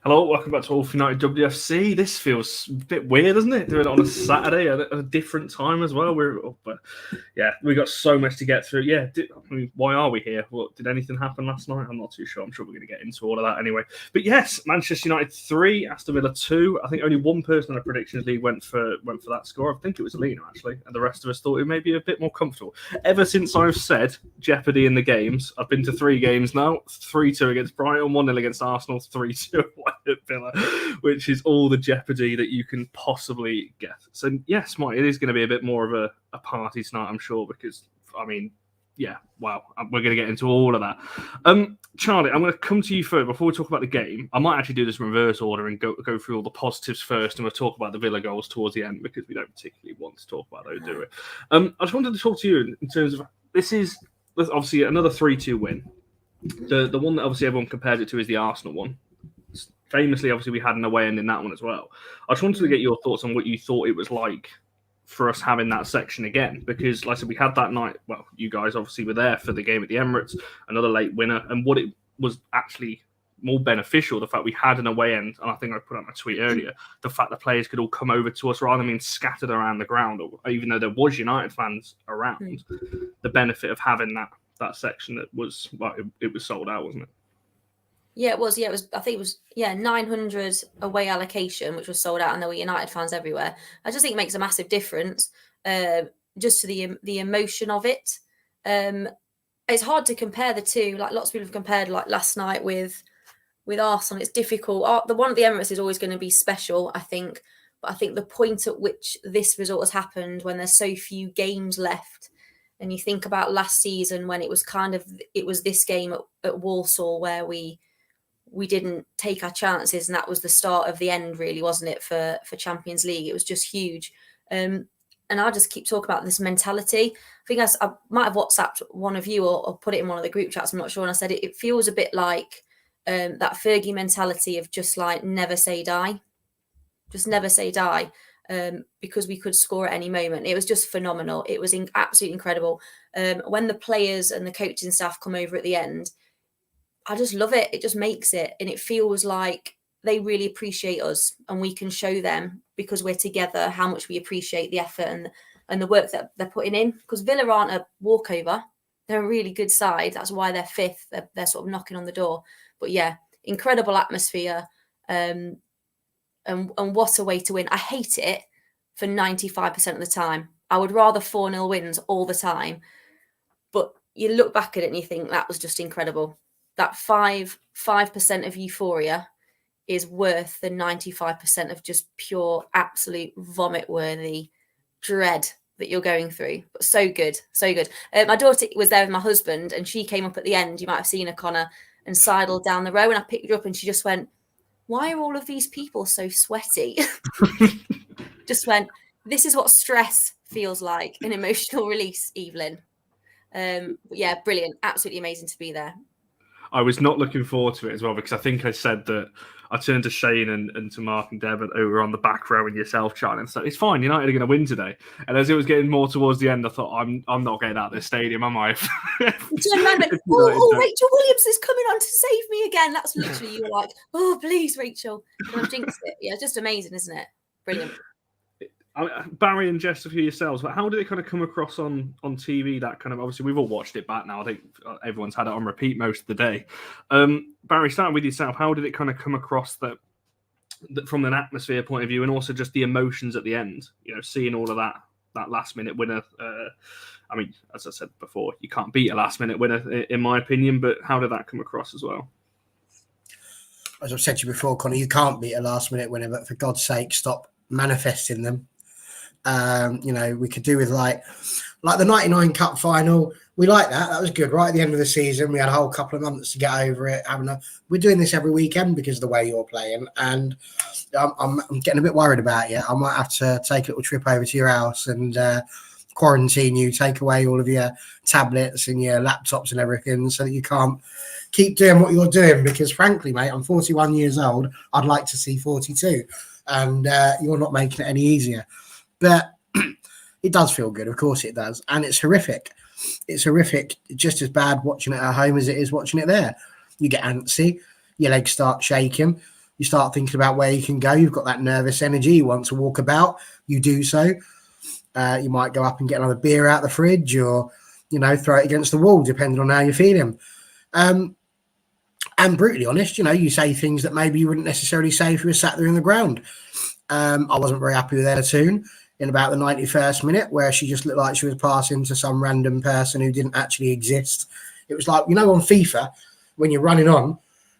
Hello, welcome back to All For United WFC. This feels a bit weird, doesn't it? Doing it on a Saturday at a different time as well. But yeah, we got so much to get through. Yeah, why are we here? Did anything happen last night? I'm not too sure. I'm sure we're going to get into all of that anyway. But yes, Manchester United 3, Aston Villa 2. I think only one person in the predictions league went for that score. I think it was Lena actually, and the rest of us thought it may be a bit more comfortable. Ever since I've said jeopardy in the games, I've been to 3 games now: 3-2 against Brighton, 1-0 against Arsenal, 3-2 at Villa, which is all the jeopardy that you can possibly get. So yes, Mike, it is going to be a bit more of a party tonight, I'm sure, because I mean, yeah, wow, we're going to get into all of that. Charlie, I'm going to come to you first before we talk about the game. I might actually do this in reverse order and go through all the positives first, and we'll talk about the Villa goals towards the end because we don't particularly want to talk about those, do we? I just wanted to talk to you in terms of this is obviously another 3-2 win. The one that obviously everyone compares it to is the Arsenal one. Famously, obviously, we had an away end in that one as well. I just wanted to get your thoughts on what you thought it was like for us having that section again, because, like I said, we had that night. Well, you guys obviously were there for the game at the Emirates, another late winner, and what it was actually more beneficial, the fact we had an away end, and I think I put out my tweet earlier, the fact that players could all come over to us rather than being scattered around the ground, or even though there was United fans around, the benefit of having that section that was, well, it was sold out, wasn't it? Yeah, it was. Yeah, it was. I think it was. 900 away allocation, which was sold out, and there were United fans everywhere. I just think it makes a massive difference, just to the emotion of it. It's hard to compare the two. Like lots of people have compared, like last night with Arsenal. It's difficult. The one at the Emirates is always going to be special, I think. But I think the point at which this result has happened, when there's so few games left, and you think about last season when it was this game at Walsall where we didn't take our chances, and that was the start of the end, really, wasn't it, for Champions League? It was just huge. And I just keep talking about this mentality. I think I might have WhatsApped one of you or put it in one of the group chats, I'm not sure, and I said it feels a bit like that Fergie mentality of just like never say die. Just never say die, because we could score at any moment. It was just phenomenal. It was absolutely incredible. When the players and the coaching staff come over at the end, I just love it. It just makes it. And it feels like they really appreciate us, and we can show them, because we're together, how much we appreciate the effort and the work that they're putting in. Because Villa aren't a walkover. They're a really good side. That's why they're 5th. They're sort of knocking on the door. But yeah, incredible atmosphere. And what a way to win. I hate it for 95% of the time. I would rather 4-0 wins all the time. But you look back at it and you think that was just incredible. That 5% of euphoria is worth the 95% of just pure, absolute vomit-worthy dread that you're going through. But so good, so good. My daughter was there with my husband, and she came up at the end. You might have seen her, Connor, and sidled down the row. And I picked her up, and she just went, "Why are all of these people so sweaty?" Just went, "This is what stress feels like, an emotional release, Evelyn." Yeah, brilliant. Absolutely amazing to be there. I was not looking forward to it as well, because I think I said that I turned to Shane and to Mark and Deb over on the back row and yourself, Charlie, and so it's fine, United are going to win today. And as it was getting more towards the end, I thought, I'm not getting out of this stadium, am I? Rachel Williams is coming on to save me again. That's literally, you were like, "Oh, please, Rachel." And I jinxed it. Yeah, just amazing, isn't it? Brilliant. Barry and Jess, for yourselves, but how did it kind of come across on TV? That kind of, obviously we've all watched it back now. I think everyone's had it on repeat most of the day. Barry, starting with yourself, how did it kind of come across that from an atmosphere point of view, and also just the emotions at the end? You know, seeing all of that last minute winner. I mean, as I said before, you can't beat a last minute winner, in my opinion. But how did that come across as well? As I've said to you before, Connor, you can't beat a last minute winner, but for God's sake, stop manifesting them. We could do with like the 99 Cup final. We like that. That was good. Right at the end of the season, we had a whole couple of months to get over it. We're doing this every weekend because of the way you're playing, and I'm getting a bit worried about you. I might have to take a little trip over to your house and quarantine you, take away all of your tablets and your laptops and everything, so that you can't keep doing what you're doing. Because frankly, mate, I'm 41 years old. I'd like to see 42, and you're not making it any easier. But it does feel good, of course it does. And it's horrific. It's horrific, just as bad watching it at home as it is watching it there. You get antsy, your legs start shaking. You start thinking about where you can go. You've got that nervous energy. You want to walk about. You do so. You might go up and get another beer out the fridge, or, you know, throw it against the wall, depending on how you're feeling. And brutally honest, you know, you say things that maybe you wouldn't necessarily say if you were sat there in the ground. I wasn't very happy with Aston in about the 91st minute, where she just looked like she was passing to some random person who didn't actually exist. It was like, you know, on FIFA, when you're running on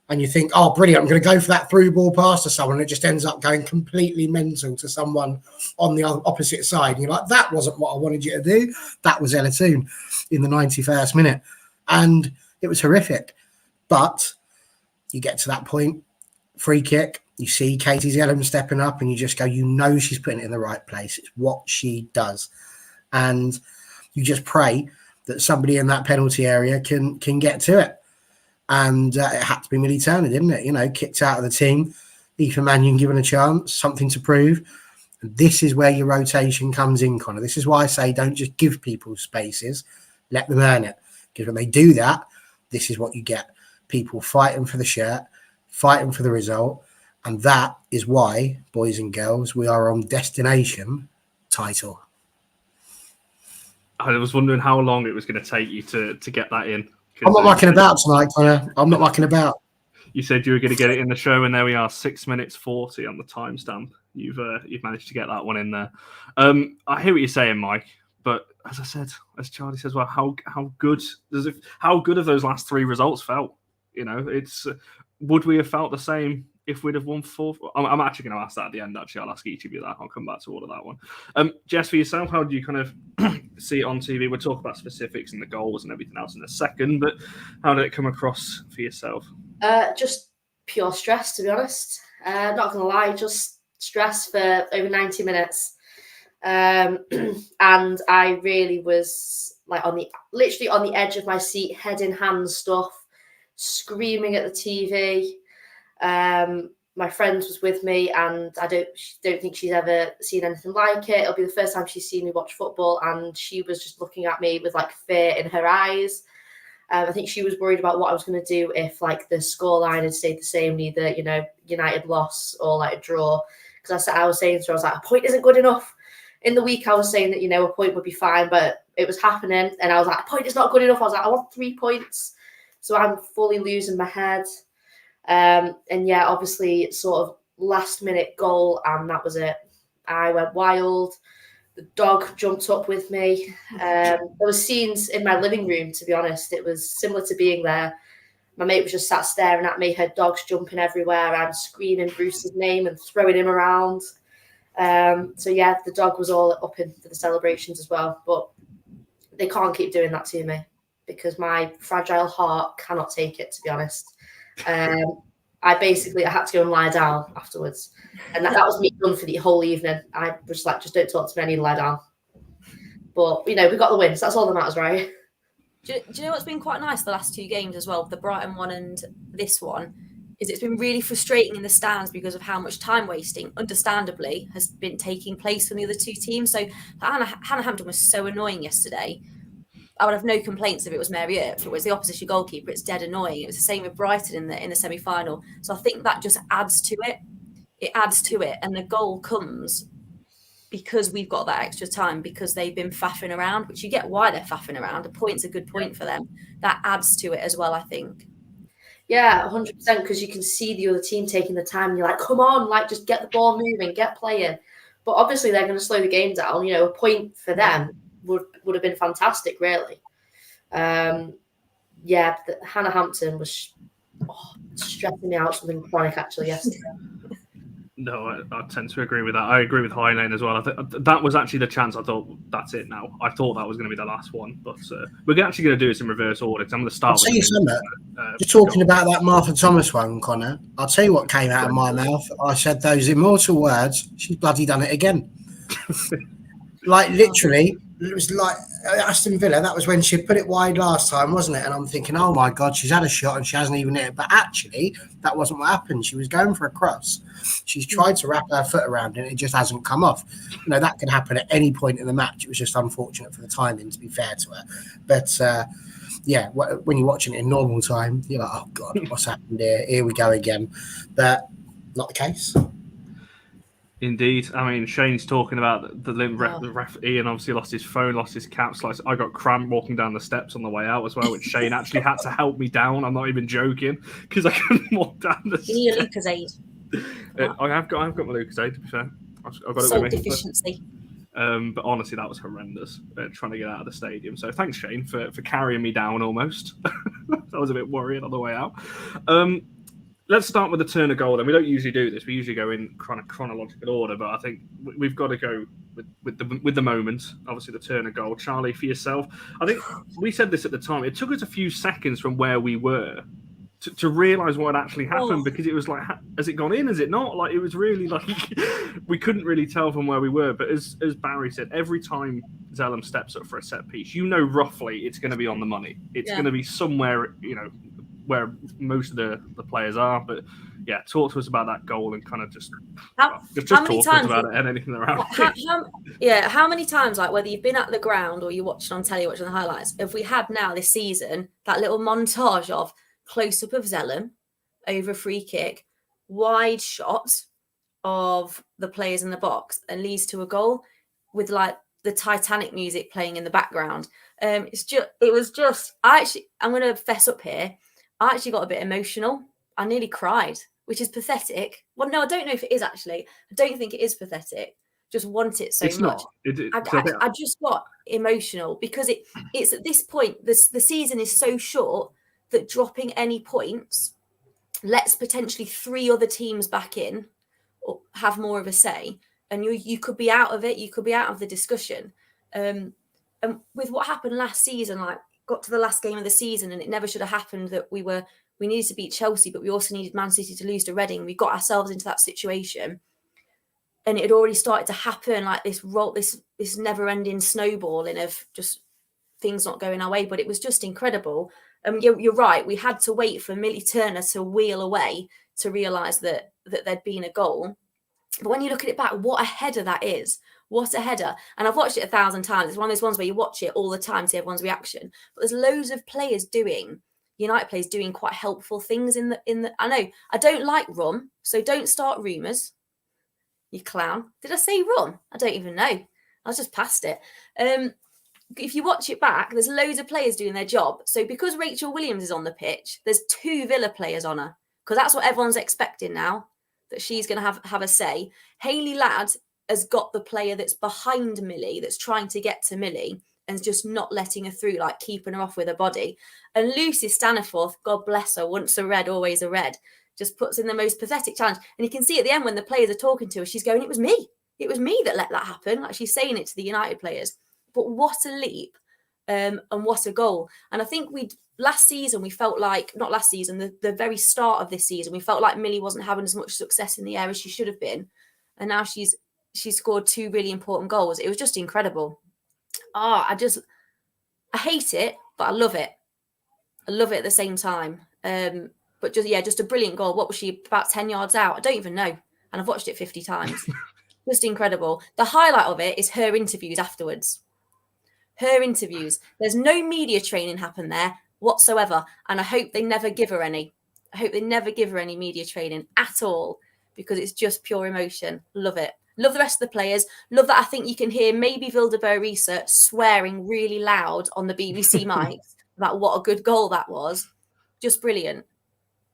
and you think, oh, brilliant, I'm going to go for that through ball pass to someone, and it just ends up going completely mental to someone on the opposite side. And you're like, that wasn't what I wanted you to do. That was Aston in the 91st minute. And it was horrific. But you get to that point, free kick, you see Katie Zellum stepping up, and you just go, you know, she's putting it in the right place. It's what she does. And you just pray that somebody in that penalty area can get to it. And it had to be Millie Turner, didn't it? You know, kicked out of the team. Aoife Mannion given a chance, something to prove. And this is where your rotation comes in, Connor. This is why I say don't just give people spaces, let them earn it. Because when they do that, this is what you get. People fighting for the shirt, fighting for the result. And that is why, boys and girls, we are on destination title. I was wondering how long it was going to take you to get that in. I'm not mucking about tonight, Connor. I'm not mucking about. You said you were going to get it in the show, and there we are, 6 minutes 40 on the timestamp. You've managed to get that one in there. I hear what you're saying, Mike, but as I said, as Charlie says, well, how good have those last three results felt? You know, it's would we have felt the same if we'd have won four? I'm actually going to ask that at the end. Actually, I'll ask each of you that. I'll come back to all of that one. Jess, for yourself, how do you kind of see it on TV? We'll talk about specifics and the goals and everything else in a second, but how did it come across for yourself? Just pure stress, to be honest. Not going to lie, just stress for over 90 minutes. And I really was like literally on the edge of my seat, head in hand stuff, screaming at the TV. My friend was with me, and I don't think she's ever seen anything like it. It'll be the first time she's seen me watch football, and she was just looking at me with like fear in her eyes. I think she was worried about what I was going to do if like the scoreline had stayed the same, either, you know, United loss or like a draw. Because I was saying to her, I was like, a point isn't good enough. In the week, I was saying that, you know, a point would be fine, but it was happening, and I was like, a point is not good enough. I was like, I want 3 points. So I'm fully losing my head. And yeah, obviously sort of last minute goal, and that was it. I went wild. The dog jumped up with me. There were scenes in my living room, to be honest. It was similar to being there. My mate was just sat staring at me, her dog's jumping everywhere. I'm screaming Bruce's name and throwing him around. So yeah, the dog was all up in for the celebrations as well. But they can't keep doing that to me, because my fragile heart cannot take it, to be honest. I had to go and lie down afterwards. And that was me done for the whole evening. I was like, just don't talk to me, I need to lie down. But, you know, we got the win, so that's all that matters, right? Do you know what's been quite nice the last two games as well, the Brighton one and this one, is it's been really frustrating in the stands because of how much time wasting, understandably, has been taking place from the other two teams. So Hannah Hampton was so annoying yesterday. I would have no complaints if it was Mary Earp. If it was the opposition goalkeeper, it's dead annoying. It was the same with Brighton in the semi-final. So I think that just adds to it. It adds to it. And the goal comes because we've got that extra time, because they've been faffing around, which you get why they're faffing around. A point's a good point for them. That adds to it as well, I think. Yeah, 100%, because you can see the other team taking the time. And you're like, come on, like, just get the ball moving, get playing. But obviously they're going to slow the game down. You know, a point for them would have been fantastic, really. Hannah Hampton was stressing me out, something chronic actually yesterday. No, I tend to agree with that. I agree with High Lane as well. I think that was actually the chance. I thought, that's it now. I thought that was going to be the last one, but we're actually going to do it in reverse order. I'm going to start with just talking about that Martha Thomas one, Connor. I'll tell you what came out of my mouth. I said those immortal words. She's bloody done it again. Like, literally, it was like Aston Villa. That was when she put it wide last time, wasn't it? And I'm thinking, oh my God, she's had a shot and she hasn't even hit it. But actually, that wasn't what happened. She was going for a cross. She's tried to wrap her foot around it. It just hasn't come off. You know, that could happen at any point in the match. It was just unfortunate for the timing, to be fair to her. But yeah, when you're watching it in normal time, you're like, oh God, what's happened here? Here we go again. But not the case. Indeed. I mean, Shane's talking about the ref. Ian obviously lost his phone, lost his caps. Like, I got cramp walking down the steps on the way out as well, which Shane actually had to help me down. I'm not even joking, because I couldn't walk down the steps. You need a Lucozade. I have got my Lucozade, to be fair. I've got Salt it with me. deficiency. But honestly, that was horrendous, trying to get out of the stadium. So thanks, Shane, for carrying me down almost. I was a bit worried on the way out. Let's start with the Turner goal. And we don't usually do this. We usually go in chronological order, but I think we've got to go with the moment. Obviously, the Turner goal. Charlie, for yourself, I think we said this at the time. It took us a few seconds from where we were to realise what had actually happened, because it was like, has it gone in? Has it not? Like, it was really like we couldn't really tell from where we were. But as Barry said, every time Zellum steps up for a set piece, you know roughly it's going to be on the money. It's going to be somewhere, where most of the players are. But yeah, talk to us about that goal and kind of just talk to us about it and anything around it. How many times, like whether you've been at the ground or you're watching on telly, watching the highlights, have we had now this season that little montage of close up of Zellum over a free kick, wide shot of the players in the box, and leads to a goal with like the Titanic music playing in the background. I'm going to fess up here. I actually got a bit emotional. I nearly cried, which is pathetic. Well, no, I don't know if it is actually. I don't think it is pathetic. Just want it so it's much. I just got emotional because it's at this point, the season is so short that dropping any points lets potentially 3 other teams back in or have more of a say. And you could be out of it. You could be out of the discussion. And with what happened last season, like, got to the last game of the season and it never should have happened that we needed to beat Chelsea, but we also needed Man City to lose to Reading. We got ourselves into that situation and it had already started to happen, like this never-ending snowballing of just things not going our way. But it was just incredible. You're right, we had to wait for Millie Turner to wheel away to realise that there'd been a goal. But when you look at it back, what a header that is. What a header. And I've watched it 1,000 times. It's one of those ones where you watch it all the time to see everyone's reaction. But there's loads of United players doing quite helpful things in the I know, I don't like rum, so don't start rumours. You clown. Did I say rum? I don't even know. I was just past it. If you watch it back, there's loads of players doing their job. So because Rachel Williams is on the pitch, there's 2 Villa players on her. Because that's what everyone's expecting now, that she's going to have a say. Hayley Ladd has got the player that's behind Millie, that's trying to get to Millie and just not letting her through, like keeping her off with her body. And Lucy Staniforth, God bless her, once a red, always a red, just puts in the most pathetic challenge. And you can see at the end when the players are talking to her, she's going, it was me. It was me that let that happen. Like, she's saying it to the United players. But what a leap and what a goal. And I think last season, we felt like, not last season, the very start of this season, we felt like Millie wasn't having as much success in the air as she should have been. And now she scored 2 really important goals. It was just incredible. I hate it, but I love it. I love it at the same time. But just a brilliant goal. What was she, about 10 yards out? I don't even know. And I've watched it 50 times. Just incredible. The highlight of it is her interviews afterwards. Her interviews. There's no media training happen there whatsoever. And I hope they never give her any. I hope they never give her any media training at all, because it's just pure emotion. Love it. Love the rest of the players. Love that I think you can hear maybe Vilde Boerisa swearing really loud on the BBC mics about what a good goal that was. Just brilliant.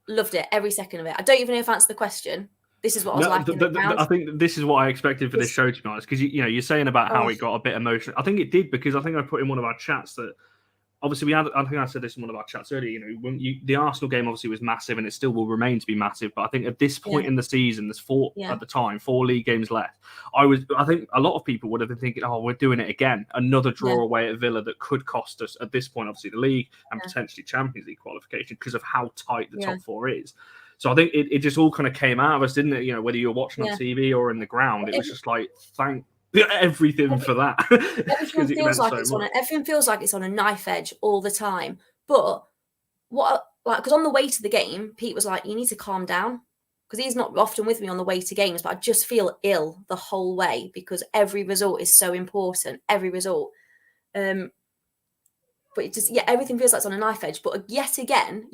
Loved it, every second of it. I don't even know if I answered the question. This is what I was like in the crowd. I think this is what I expected for this show, to be honest, because you're saying about how it got a bit emotional. I think it did, because I think I put in one of our chats that obviously I think I said this in one of our chats earlier, the Arsenal game obviously was massive and it still will remain to be massive. But I think at this point in the season, there's 4 league games left. I think a lot of people would have been thinking, oh, we're doing it again. Another draw away at Villa that could cost us at this point, obviously the league and potentially Champions League qualification, because of how tight the top 4 is. So I think it just all kind of came out of us, didn't it? Whether you were watching on TV or in the ground, it was just like, thank everything for that. Everything feels like it's on a knife edge all the time. But because on the way to the game, Pete was like, you need to calm down, because he's not often with me on the way to games, but I just feel ill the whole way because every result is so important. Every result. But it just, everything feels like it's on a knife edge. But yet again,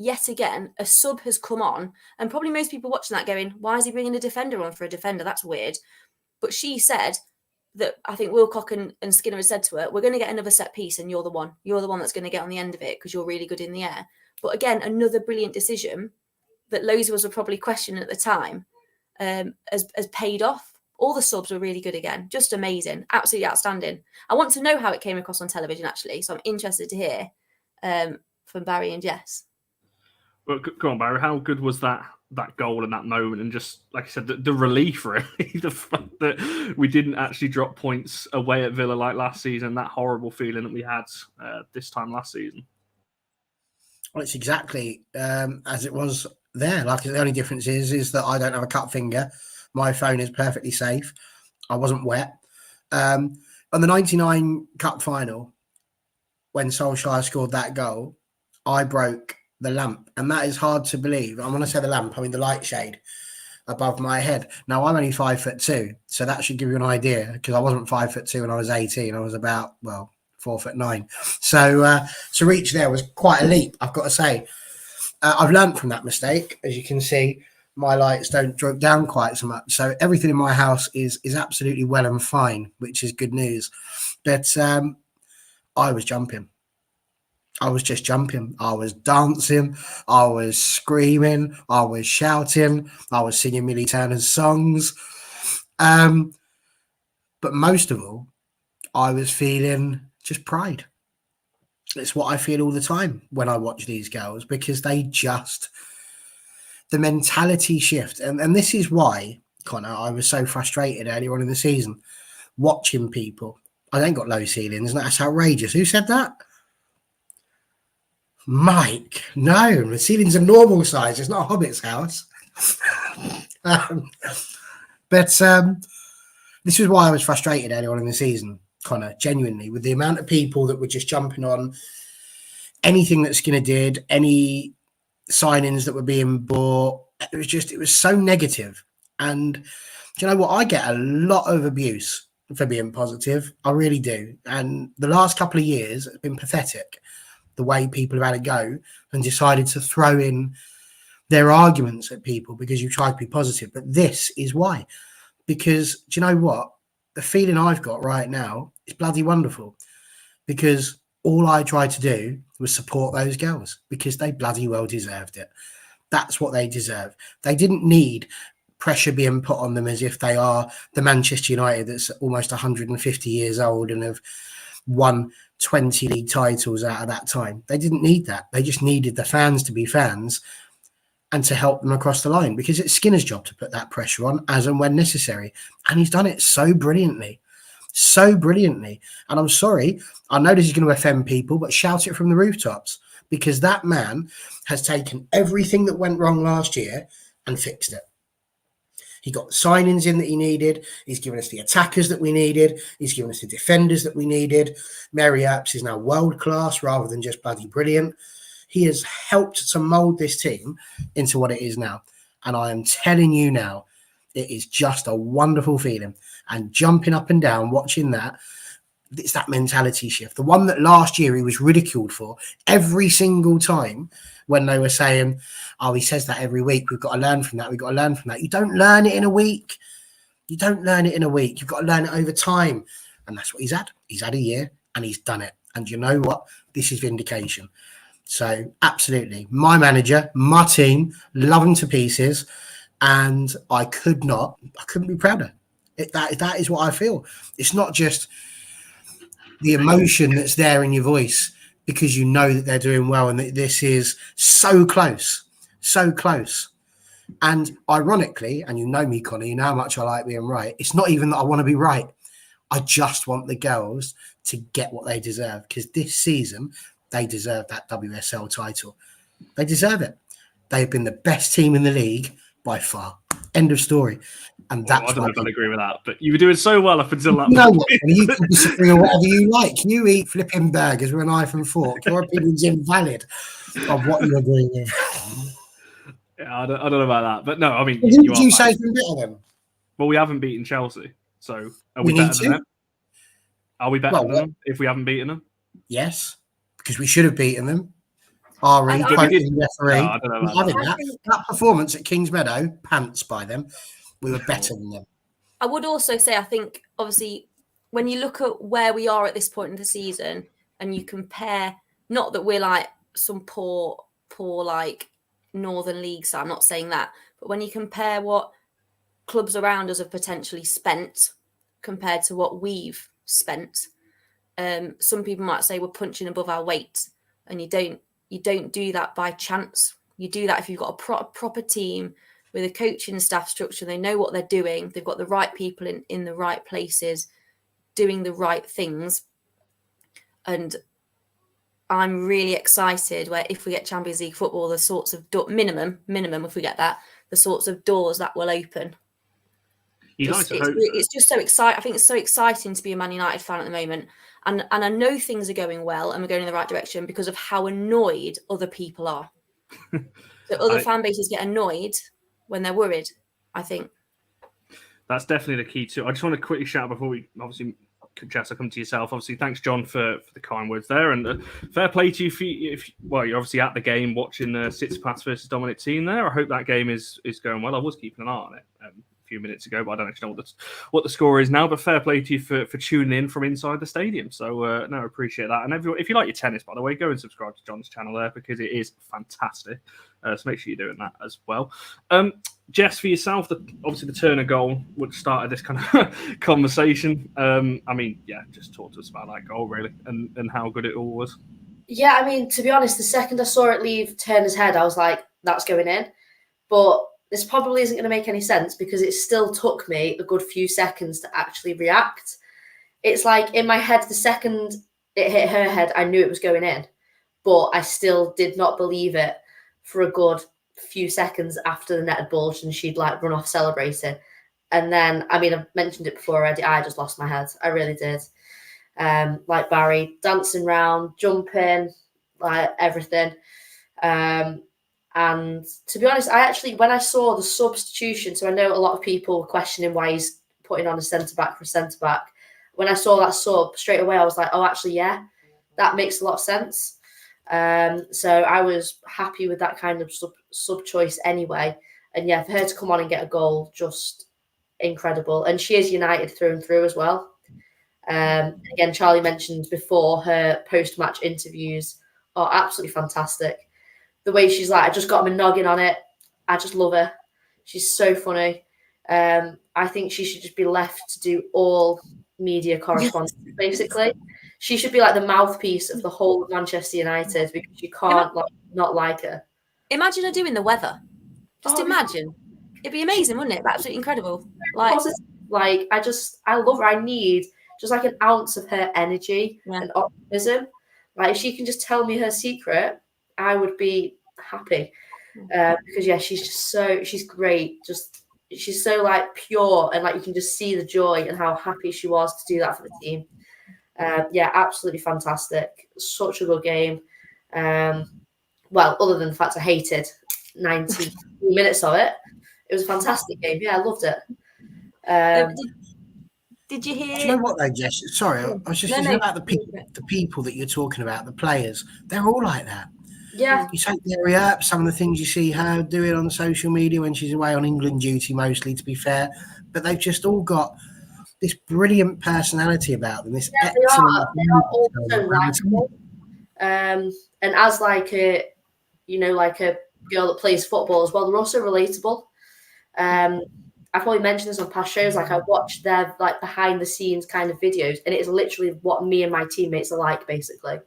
a sub has come on, and probably most people watching that going, why is he bringing a defender on for a defender? That's weird. But she said that, I think Wilcock and Skinner had said to her, we're going to get another set piece and you're the one. You're the one that's going to get on the end of it because you're really good in the air. But again, another brilliant decision that loads of us were probably questioning at the time has paid off. All the subs were really good again. Just amazing. Absolutely outstanding. I want to know how it came across on television, actually. So I'm interested to hear from Barry and Jess. Well, go on, Barry. How good was that goal in that moment? And just, like I said, the relief, really. The fact that we didn't actually drop points away at Villa like last season. That horrible feeling that we had this time last season. Well, it's exactly as it was there. Like, the only difference is that I don't have a cut finger. My phone is perfectly safe. I wasn't wet. On the 99 Cup final, when Solskjaer scored that goal, I broke the lamp. And that is hard to believe. And when I say the lamp, I mean the light shade above my head. Now, I'm only 5'2", so that should give you an idea, because I wasn't 5'2" when I was 18. I was about, 4'9". So to reach there was quite a leap, I've got to say. I've learned from that mistake. As you can see, my lights don't drop down quite so much. So everything in my house is absolutely well and fine, which is good news. But I was jumping. I was just jumping. I was dancing. I was screaming. I was shouting. I was singing Millie Turner's songs. But most of all, I was feeling just pride. It's what I feel all the time when I watch these girls, because they just, the mentality shift. And this is why, Connor, I was so frustrated earlier on in the season, watching people. I ain't got low ceilings. That's outrageous. Who said that? Mike. No, the ceiling's a normal size. It's not a Hobbit's house. But this is why I was frustrated earlier on in the season, Connor, genuinely, with the amount of people that were just jumping on anything that Skinner did, any signings that were being bought. It was so negative. And do you know what? I get a lot of abuse for being positive. I really do. And the last couple of years have been pathetic, the way people have had a go and decided to throw in their arguments at people because you try to be positive. But this is why. Because do you know what? The feeling I've got right now is bloody wonderful, because all I tried to do was support those girls because they bloody well deserved it. That's what they deserve. They didn't need pressure being put on them as if they are the Manchester United that's almost 150 years old and have won 20 league titles out of that time. They didn't need that. They just needed the fans to be fans and to help them across the line, because it's Skinner's job to put that pressure on as and when necessary. And he's done it so brilliantly. So brilliantly. And I'm sorry, I know this is going to offend people, but shout it from the rooftops, because that man has taken everything that went wrong last year and fixed it. He got the signings in that he needed. He's given us the attackers that we needed. He's given us the defenders that we needed. Mary Earps is now world class rather than just bloody brilliant. He has helped to mould this team into what it is now. And I am telling you now, it is just a wonderful feeling. And jumping up and down, watching that, it's that mentality shift. The one that last year he was ridiculed for every single time when they were saying, oh, he says that every week. We've got to learn from that. We've got to learn from that. You don't learn it in a week. You don't learn it in a week. You've got to learn it over time. And that's what he's had. He's had a year and he's done it. And you know what? This is vindication. So absolutely. My manager, my team, love him to pieces. And I couldn't be prouder. That is what I feel. It's not just the emotion that's there in your voice because you know that they're doing well and that this is so close. And ironically, and you know me, Connie, you know how much I like being right. It's not even that I want to be right. I just want the girls to get what they deserve, because this season they deserve that WSL title. They deserve it. They've been the best team in the league by far. End of story. And that's I don't know if I'd agree with that, but you were doing so well up until that point. No, you can disagree on whatever you like. You eat flipping burgers with a knife and fork. Your opinion's invalid of what you agree with. Yeah, I don't know about that, but no, I mean, Who did you say has been better than? Well, we haven't beaten Chelsea, so are we better than them? Are we better than them if we haven't beaten them? Yes. because we should have beaten them. Ari, I quoting did. the referee, No, I don't know not about having that. that performance at Kings Meadow, pants by them. We were better than them. I would also say, I think, obviously, when you look at where we are at this point in the season and you compare, not that we're like some poor like Northern League, so I'm not saying that, but when you compare what clubs around us have potentially spent compared to what we've spent, some people might say we're punching above our weight, and you don't do that by chance. You do that if you've got a proper team with a coaching staff structure. They know what they're doing. They've got the right people in the right places doing the right things. And I'm really excited where if we get Champions League football, the sorts of minimum if we get that, the sorts of doors that will open. It's just so exciting. I think it's so exciting to be a Man United fan at the moment. And I know things are going well and we're going in the right direction because of how annoyed other people are. So other fan bases get annoyed when they're worried, I think. That's definitely the key too. I just want to quickly shout before we obviously, Jess, I'll come to yourself. Obviously, thanks, John, for the kind words there. And fair play to you if you're obviously at the game watching Tsitsipas versus Dominic Thiem there. I hope that game is going well. I was keeping an eye on it a few minutes ago, but I don't actually know what the score is now. But fair play to you for tuning in from inside the stadium. So, no, I appreciate that. And everyone, if you like your tennis, by the way, go and subscribe to John's channel there because it is fantastic. So make sure you're doing that as well. Jess, for yourself, obviously the Turner goal would start this kind of conversation. I mean, yeah, just talk to us about that goal, really, and how good it all was. Yeah, I mean, to be honest, the second I saw it leave Turner's head, I was like, that's going in. But this probably isn't going to make any sense because it still took me a good few seconds to actually react. It's like in my head, the second it hit her head, I knew it was going in. But I still did not believe it for a good few seconds after the net had bulged and she'd like run off celebrating. And then, I mean, I've mentioned it before already, I just lost my head. I really did. Like Barry, dancing around, jumping, like everything. And to be honest, I actually, when I saw the substitution, so I know a lot of people were questioning why he's putting on a centre-back for a centre-back. When I saw that sub, straight away I was like, oh, actually, yeah, that makes a lot of sense. So I was happy with that kind of sub choice anyway. And yeah, for her to come on and get a goal, just incredible. And she is United through and through as well. Again, Charlie mentioned before, her post-match interviews are absolutely fantastic. The way she's like, I just got my noggin on it. I just love her. She's so funny. I think she should just be left to do all media correspondence, basically. She should be like the mouthpiece of the whole of Manchester United because you can't not like her. Imagine her doing the weather. Just imagine. It'd be amazing, wouldn't it? Absolutely incredible. I love her. I need just like an ounce of her energy and optimism. Like if she can just tell me her secret, I would be happy. Because she's great. Just she's so like pure and like you can just see the joy and how happy she was to do that for the team. Absolutely fantastic. Such a good game. Well, other than the fact I hated 90 minutes of it, it was a fantastic game. Yeah, I loved it. Did you hear? Do you know what though, Jess? Sorry, I was just thinking about the people that you're talking about, the players. They're all like that. Yeah. You take Mary up, some of the things you see her doing on social media when she's away on England duty, mostly, to be fair. But they've just all got this brilliant personality about them. This excellent. They are all so likable. And as like a girl that plays football as well, they're also relatable. I've probably mentioned this on past shows. Like I watch their like behind the scenes kind of videos, and it is literally what me and my teammates are like, basically.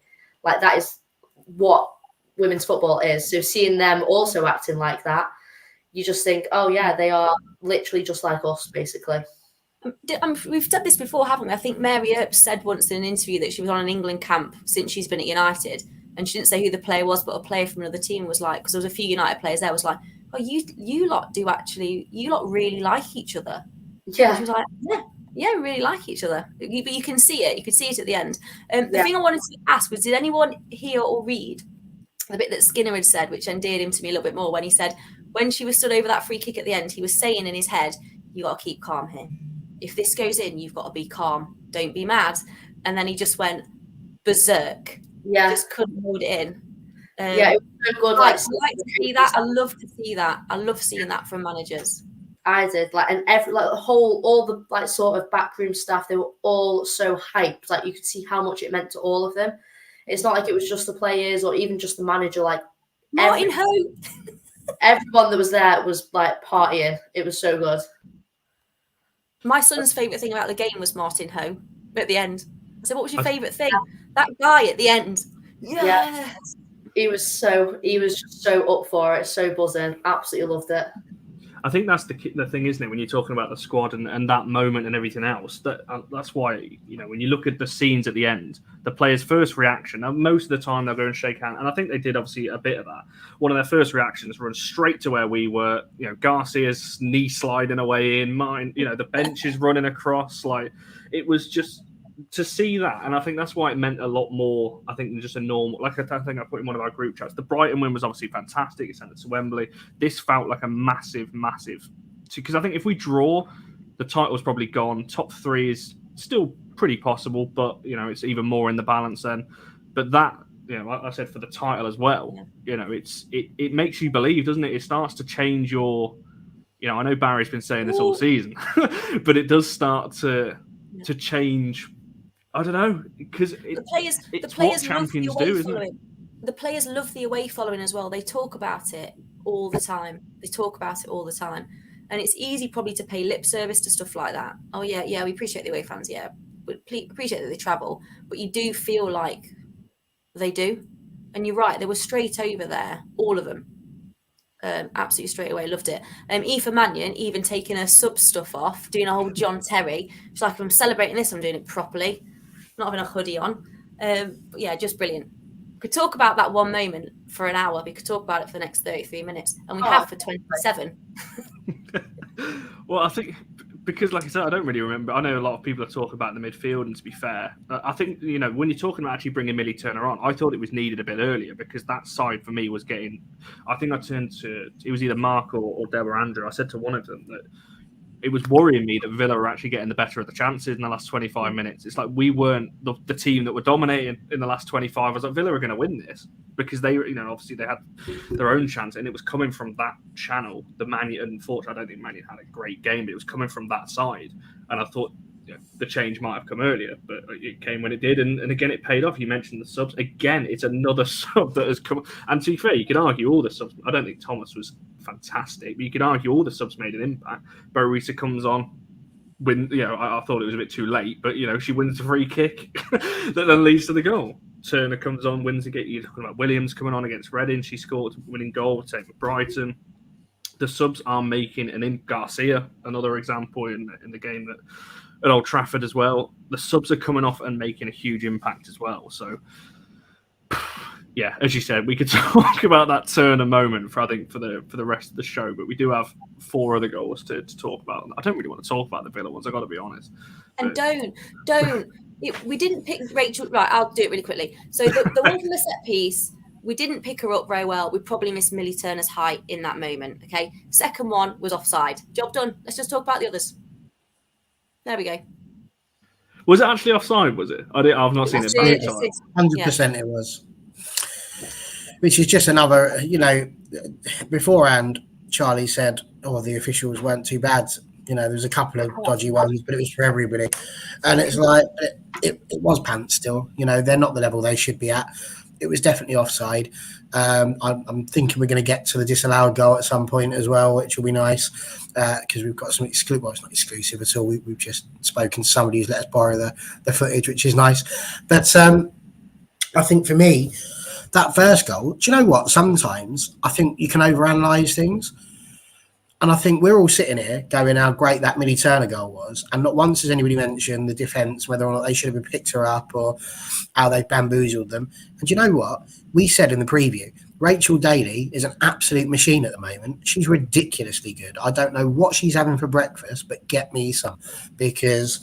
Like that is what women's football is. So seeing them also acting like that, you just think, oh yeah, they are literally just like us, basically. We've said this before, haven't we? I think Mary Earp said once in an interview that she was on an England camp since she's been at United, and she didn't say who the player was, but a player from another team was like, because there was a few United players there, was like, oh, you lot really like each other. Yeah. She was like, yeah, we really like each other. But you can see it. You could see it at the end. The thing I wanted to ask was, did anyone hear or read the bit that Skinner had said, which endeared him to me a little bit more, when he said, when she was stood over that free kick at the end, he was saying in his head, you got to keep calm here. If this goes in, you've got to be calm. Don't be mad. And then he just went berserk. Yeah, just couldn't hold it in. yeah, it was so good. I Like, like to see that. I love to see that. I love seeing that from managers. I did, like, and every like the whole, all the like sort of backroom staff, they were all so hyped. Like, you could see how much it meant to all of them. It's not like it was just the players or even just the manager. Like, Martin Ho. everyone that was there was like partying. It was so good. My son's favourite thing about the game was Martin Ho at the end. I said, "What was your favourite thing?" That guy at the end. Yeah. He was just so up for it, so buzzing. Absolutely loved it. I think that's the thing, isn't it? When you're talking about the squad and that moment and everything else, that's why, you know, when you look at the scenes at the end, the players' first reaction. Now, most of the time they'll go and shake hands, and I think they did obviously a bit of that. One of their first reactions run straight to where we were. You know, Garcia's knee sliding away in mine. You know, the bench is running across. Like, it was just to see that, and I think that's why it meant a lot more, I think, than just a normal. Like, I think I put in one of our group chats, the Brighton win was obviously fantastic. It sent it to Wembley. This felt like a massive, because I think if we draw, the title's probably gone. Top 3 is still pretty possible, but, you know, it's even more in the balance then. But that, you know, like I said, for the title as well, you know, it makes you believe, doesn't it? It starts to change your, you know, I know Barry's been saying this all season, but it does start to change. I don't know, because the players what champions do, isn't it? The players love the away following as well. They talk about it all the time. And it's easy probably to pay lip service to stuff like that. Oh, yeah, we appreciate the away fans, we appreciate that they travel. But you do feel like they do. And you're right, they were straight over there, all of them. Absolutely straight away, loved it. Aoife Mannion even taking her sub stuff off, doing a whole John Terry. She's like, if I'm celebrating this, I'm doing it properly. Not having a hoodie on. But yeah, just brilliant. We could talk about that one moment for an hour. We could talk about it for the next 33 minutes. And we have for 27. Well, I think, because like I said, I don't really remember. I know a lot of people are talking about the midfield, and to be fair, I think, you know, when you're talking about actually bringing Millie Turner on, I thought it was needed a bit earlier, because that side for me was getting, I think I turned to, it was either Mark or Deborah Andrew. I said to one of them that it was worrying me that Villa were actually getting the better of the chances in the last 25 minutes. It's like we weren't the team that were dominating in the last 25. I was like, Villa are going to win this, because they, you know, obviously they had their own chance, and it was coming from that channel. The unfortunately, I don't think Man U had a great game, but it was coming from that side. And I thought, you know, the change might have come earlier, but it came when it did, and again it paid off. You mentioned the subs again; it's another sub that has come. And to be fair, you could argue all the subs. I don't think Thomas was fantastic, but you could argue all the subs made an impact. Barisa comes on, I thought it was a bit too late, but you know, she wins the free kick that then leads to the goal. Turner comes on, wins the game. You're talking about Williams coming on against Reading. She scored winning goal, same with Brighton. The subs are making Garcia, another example in the game that at Old Trafford as well. The subs are coming off and making a huge impact as well. So, yeah, as you said, we could talk about that Turner moment for the rest of the show, but we do have 4 other goals to talk about. I don't really want to talk about the Villa ones, I've got to be honest. And don't. We didn't pick Rachel. Right, I'll do it really quickly. So the one from the set piece, we didn't pick her up very well. We probably missed Millie Turner's height in that moment. Okay. Second one was offside. Job done. Let's just talk about the others. There we go. Was it actually offside? Was it? I've not seen it. 100% it was. Which is just another, you know, beforehand, Charlie said, oh, the officials weren't too bad. You know, there's a couple of dodgy ones, but it was for everybody. And it's like, it was pants still. You know, they're not the level they should be at. It was definitely offside. I'm thinking we're going to get to the disallowed goal at some point as well, which will be nice, because we've got some exclusive. Well, it's not exclusive at all. We've just spoken to somebody who's let us borrow the footage, which is nice. But I think for me, that first goal, do you know what? Sometimes I think you can overanalyze things. And I think we're all sitting here going how great that Millie Turner goal was. And not once has anybody mentioned the defence, whether or not they should have picked her up or how they bamboozled them. And you know what? We said in the preview, Rachel Daly is an absolute machine at the moment. She's ridiculously good. I don't know what she's having for breakfast, but get me some, because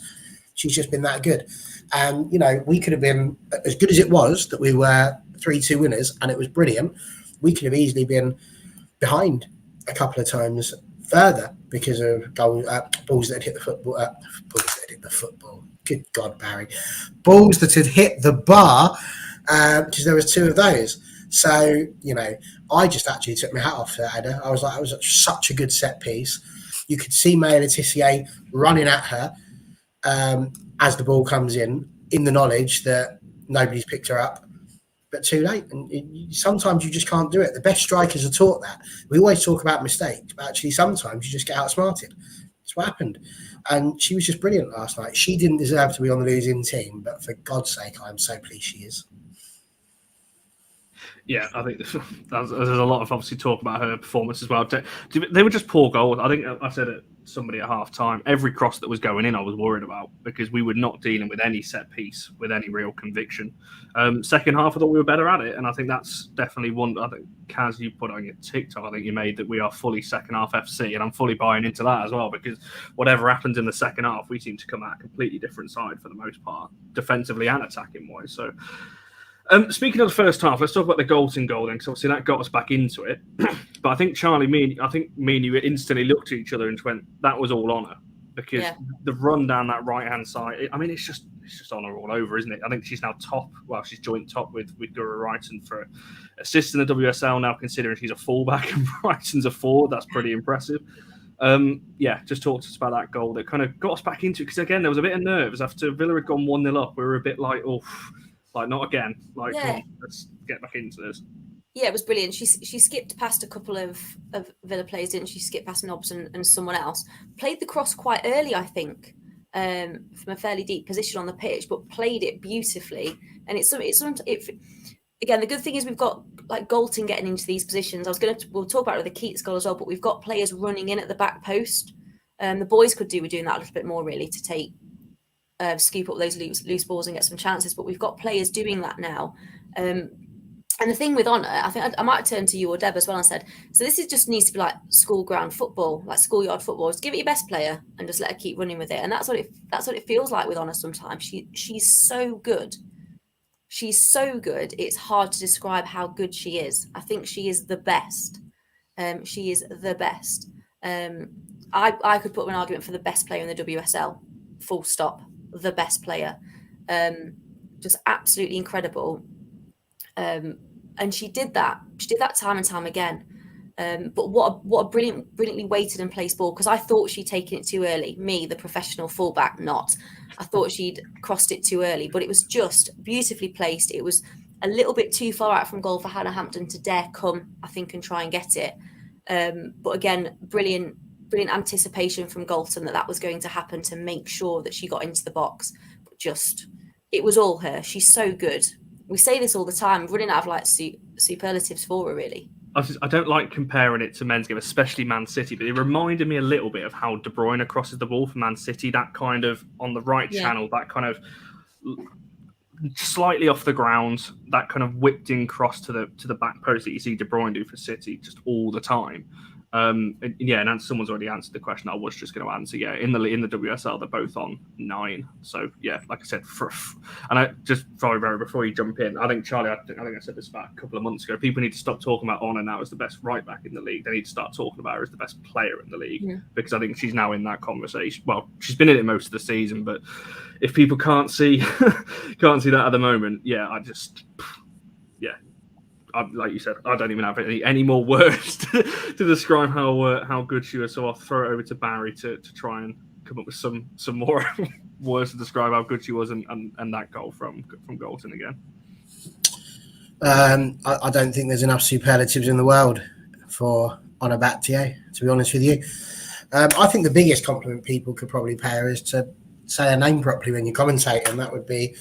she's just been that good. And, you know, we could have been, as good as it was that we were 3-2 winners and it was brilliant, we could have easily been behind a couple of times further because of balls that had hit the football. Balls that had hit the football. Good God, Barry. Balls that had hit the bar because there was two of those. So, you know, I just actually took my hat off to that header. I was like, it was such a good set piece. You could see Maya Letitia running at her as the ball comes in the knowledge that nobody's picked her up, but too late. And sometimes you just can't do it. The best strikers are taught that. We always talk about mistakes, but actually sometimes you just get outsmarted. That's what happened. And she was just brilliant last night. She didn't deserve to be on the losing team, but for God's sake, I'm so pleased she is. Yeah, I think there's a lot of obviously talk about her performance as well. They were just poor goals. I think I said it to somebody at half time. Every cross that was going in, I was worried about because we were not dealing with any set piece with any real conviction. Second half, I thought we were better at it, and I think that's definitely one. I think Kaz, you put on your TikTok, I think you made that we are fully second half FC, and I'm fully buying into that as well because whatever happens in the second half, we seem to come out a completely different side for the most part, defensively and attacking wise. So. Speaking of the first half, let's talk about the Galton goal then, because obviously that got us back into it. But I think Charlie, me and you instantly looked at each other and just went, "That was all Ona," because the run down that right hand side. I mean, it's just Ona all over, isn't it? I think she's now top. Well, she's joint top with Gura Wrighton for assists in the WSL now, considering she's a fullback and Wrighton's a forward. That's pretty impressive. Just talk to us about that goal that kind of got us back into it because again there was a bit of nerves after Villa had gone 1-0 up. We were a bit like, oh. Like, not again. Like, come on, let's get back into this. Yeah, it was brilliant. She skipped past a couple of Villa players, didn't she? Skipped past Nobbs and someone else. Played the cross quite early, I think, from a fairly deep position on the pitch, but played it beautifully. And again, the good thing is we've got like Galton getting into these positions. We'll talk about it with the Keats goal as well, but we've got players running in at the back doing that a little bit more really to take. Scoop up those loose balls and get some chances, but we've got players doing that now. And the thing with Ona, I think I might turn to you or Deb as well and said, so this just needs to be like school ground football, like schoolyard football. Just give it your best player and just let her keep running with it. And that's what it feels like with Ona sometimes. She's so good. She's so good. It's hard to describe how good she is. I think she is the best. She is the best. I could put up an argument for the best player in the WSL. Full stop. The best player, just absolutely incredible, and she did that time and time again. But what a brilliantly weighted and placed ball, because I thought she'd taken it too early. Me, the professional fullback, I thought she'd crossed it too early, but it was just beautifully placed. It was a little bit too far out from goal for Hannah Hampton to dare come, I think, and try and get it. But again, brilliant anticipation from Galton that was going to happen to make sure that she got into the box. But it was all her. She's so good. We say this all the time, running out of like superlatives for her, really. I don't like comparing it to men's game, especially Man City, but it reminded me a little bit of how De Bruyne crosses the ball for Man City, that kind of on the right channel, that kind of slightly off the ground, that kind of whipped in cross to the back post that you see De Bruyne do for City just all the time. And someone's already answered the question I was just going to answer. Yeah, in the WSL, they're both on 9. So yeah, like I said, and I just very before you jump in, I think Charlie, I think I said this about a couple of months ago. People need to stop talking about Ona now as the best right back in the league. They need to start talking about her as the best player in the league because I think she's now in that conversation. Well, she's been in it most of the season, but if people can't see that at the moment, like you said, I don't even have any more words to describe how good she was. So I'll throw it over to Barry to try and come up with some more words to describe how good she was and that goal from Galton again. I don't think there's enough superlatives in the world for Ona Batlle, to be honest with you. I think the biggest compliment people could probably pay her is to say her name properly when you commentate, and that would be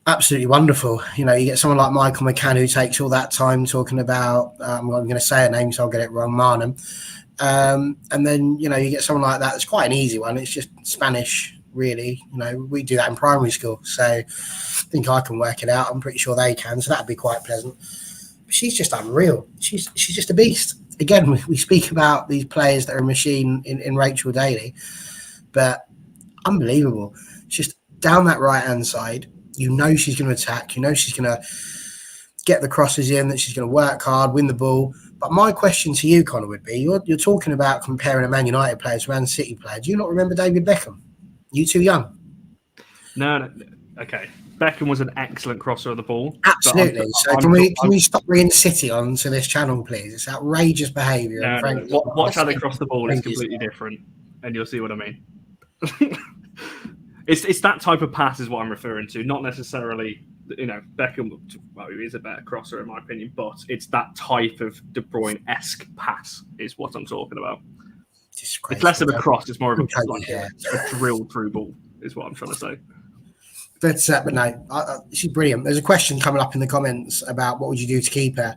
absolutely wonderful. You know, you get someone like Michael McCann who takes all that time talking about, I'm going to say her name so I'll get it wrong, Marnham. And then, you get someone like that. It's quite an easy one. It's just Spanish, really. We do that in primary school. So I think I can work it out. I'm pretty sure they can. So that'd be quite pleasant. But she's just unreal. She's just a beast. Again, we speak about these players that are a machine in Rachel Daly, but unbelievable. It's just down that right-hand side. She's going to attack. She's going to get the crosses in, that she's going to work hard, win the ball. But my question to you, Connor, would be, you're talking about comparing a Man United player to a Man City player. Do you not remember David Beckham? You too young? No. Okay. Beckham was an excellent crosser of the ball. Absolutely. So can we stop bringing City onto this channel, please? It's outrageous behaviour. No. Watch how they cross the ball. It's completely different, and you'll see what I mean. It's that type of pass is what I'm referring to, not necessarily. Beckham. Well, he is a better crosser in my opinion, but it's that type of De Bruyne-esque pass is what I'm talking about. It's less of a cross; it's more of a drilled through ball. Is what I'm trying to say. But no, she's brilliant. There's a question coming up in the comments about what would you do to keep her,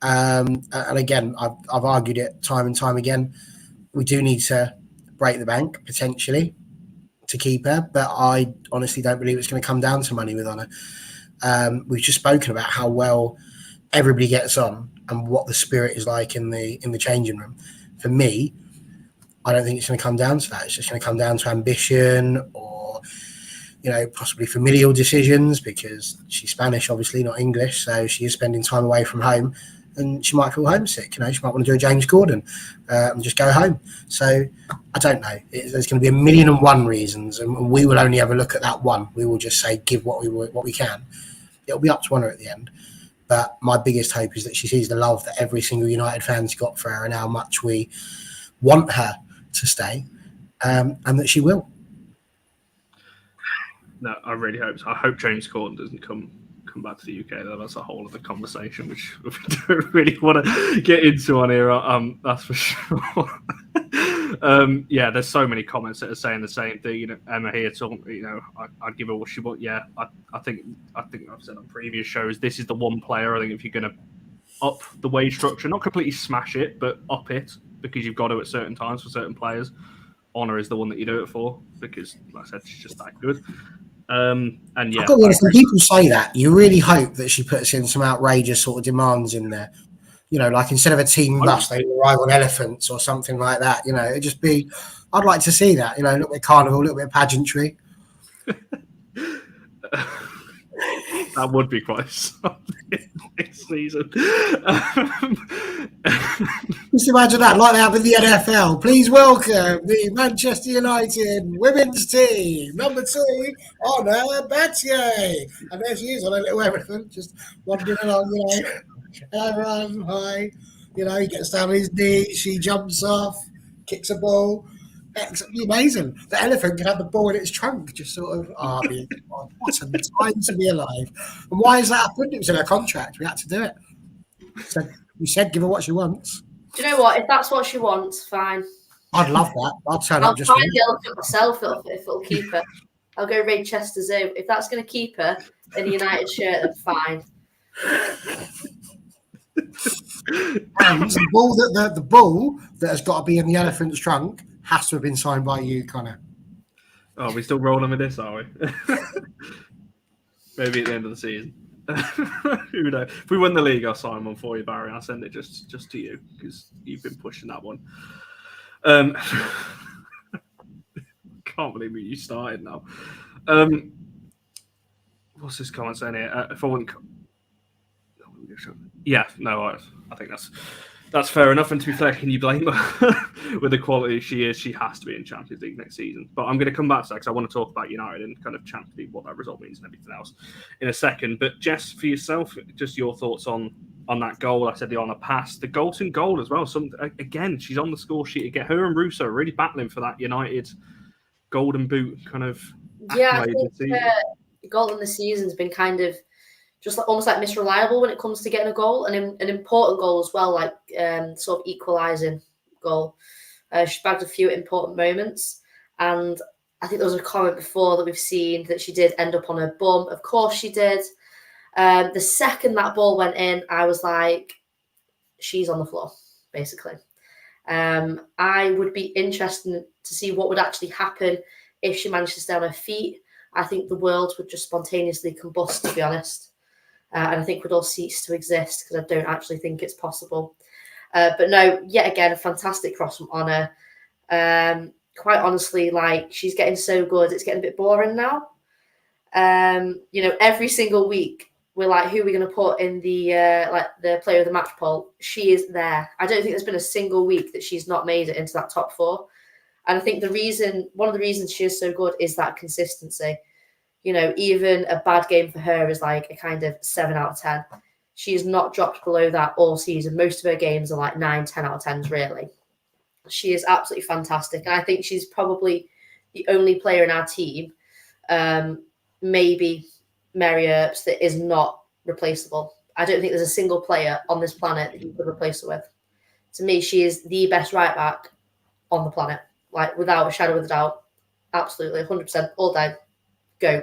and again, I've argued it time and time again. We do need to break the bank potentially to keep her, but I honestly don't believe it's going to come down to money with Ona. We've just spoken about how well everybody gets on and what the spirit is like in the changing room. For me, I don't think it's going to come down to that. It's just going to come down to ambition or, possibly familial decisions, because she's Spanish, obviously, not English. So she is spending time away from home and she might feel homesick. She might want to do a James Gordon and just go home. So I don't know. There's going to be 1,000,001 reasons, and we will only ever look at that one. We will just say, give what we can. It'll be up to Ona at the end. But my biggest hope is that she sees the love that every single United fan's got for her and how much we want her to stay, and that she will. No, I really hope so. I hope James Corden doesn't come back to the UK. That's a whole other conversation, which we don't really want to get into on here. That's for sure. There's so many comments that are saying the same thing. Emma here talking. I'd give her what she wants. Yeah, I think I've said on previous shows. This is the one player. I think if you're going to up the wage structure, not completely smash it, but up it, because you've got to at certain times for certain players. Ona is the one that you do it for, because, like I said, she's just that good. And yeah, I've got to be honest, when people say that, you really hope that she puts in some outrageous sort of demands in there. Like instead of a team bus, they arrive on elephants or something like that. It'd just be, I'd like to see that. A little bit of carnival, a little bit of pageantry. That would be quite something next season. Just imagine that, like they have in the NFL. Please welcome the Manchester United women's team, number 2, Ona Batlle. And there she is on a little elephant, just wandering along, everyone, hi. He gets down on his knees, she jumps off, kicks a ball. It's amazing. The elephant can have the ball in its trunk, just sort of, what a time to be alive. And why is that happened? It was in her contract. We had to do it. So we said give her what she wants. Do you know what? If that's what she wants, fine. I'd love that. I'll turn up just find the elephant myself if it'll keep her. I'll go raid Chester Zoo. If that's going to keep her in a United shirt, then fine. And the ball that has got to be in the elephant's trunk has to have been signed by you, Connor. Oh, we're still rolling with this, are we? Maybe at the end of the season. Who knows? If we win the league, I'll sign one for you, Barry. I'll send it just to you because you've been pushing that one. Can't believe you started now. What's this comment saying here? If I wouldn't... Yeah, no, I think that's fair enough. And to be fair, can you blame her with the quality she is? She has to be in Champions League next season. But I'm going to come back to that because I want to talk about United and kind of Champions League, what that result means and everything else in a second. But Jess, for yourself, just your thoughts on that goal. I said the Ona pass, the Golden goal as well. Again, she's on the score sheet again. Her and Russo are really battling for that United Golden Boot kind of. Yeah, I think the goal in the season has been kind of just almost like misreliable when it comes to getting a goal, and an important goal as well, like sort of equalising goal. She's bagged a few important moments, and I think there was a comment before that we've seen that she did end up on her bum. Of course she did. The second that ball went in, I was like, she's on the floor, basically. I would be interested to see what would actually happen if she managed to stay on her feet. I think the world would just spontaneously combust, to be honest. And I think would all cease to exist because I don't actually think it's possible. But no, yet again, a fantastic cross from Ona. Quite honestly, like, she's getting so good, it's getting a bit boring now. Every single week, we're like, who are we going to put in the player of the match poll? She is there. I don't think there's been a single week that she's not made it into that top 4. And I think one of the reasons she is so good is that consistency. even a bad game for her is like a kind of 7 out of 10. She has not dropped below that all season. Most of her games are like 9, 10 out of 10s, really. She is absolutely fantastic. And I think she's probably the only player in our team, maybe Mary Earps, that is not replaceable. I don't think there's a single player on this planet that you could replace her with. To me, she is the best right back on the planet, like without a shadow of a doubt. Absolutely, 100%, all day. Go.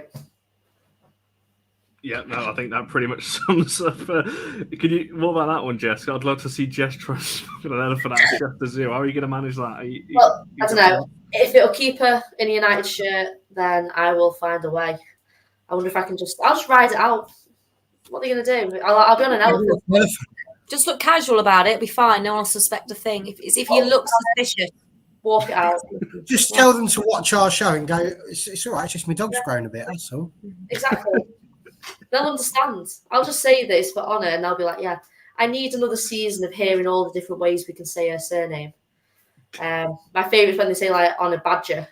Yeah, no, I think that pretty much sums up. What about that one, Jess? I'd love to see Jess try an elephant out of Chef the Zoo. How are you going to manage that? Well, I don't know. If it'll keep her in a United shirt, then I will find a way. I wonder if I can I'll just ride it out. What are they going to do? I'll be on an elephant. Just look casual about it. It'll be fine. No one will suspect a thing. If you look suspicious, walk it out. Just tell them to watch our show and go, it's all right, it's just my dog's grown a bit, that's all. Exactly. They'll understand. I'll just say this for Ona and they'll be like, yeah, I need another season of hearing all the different ways we can say her surname. My favourite is when they say like Ona Batlle.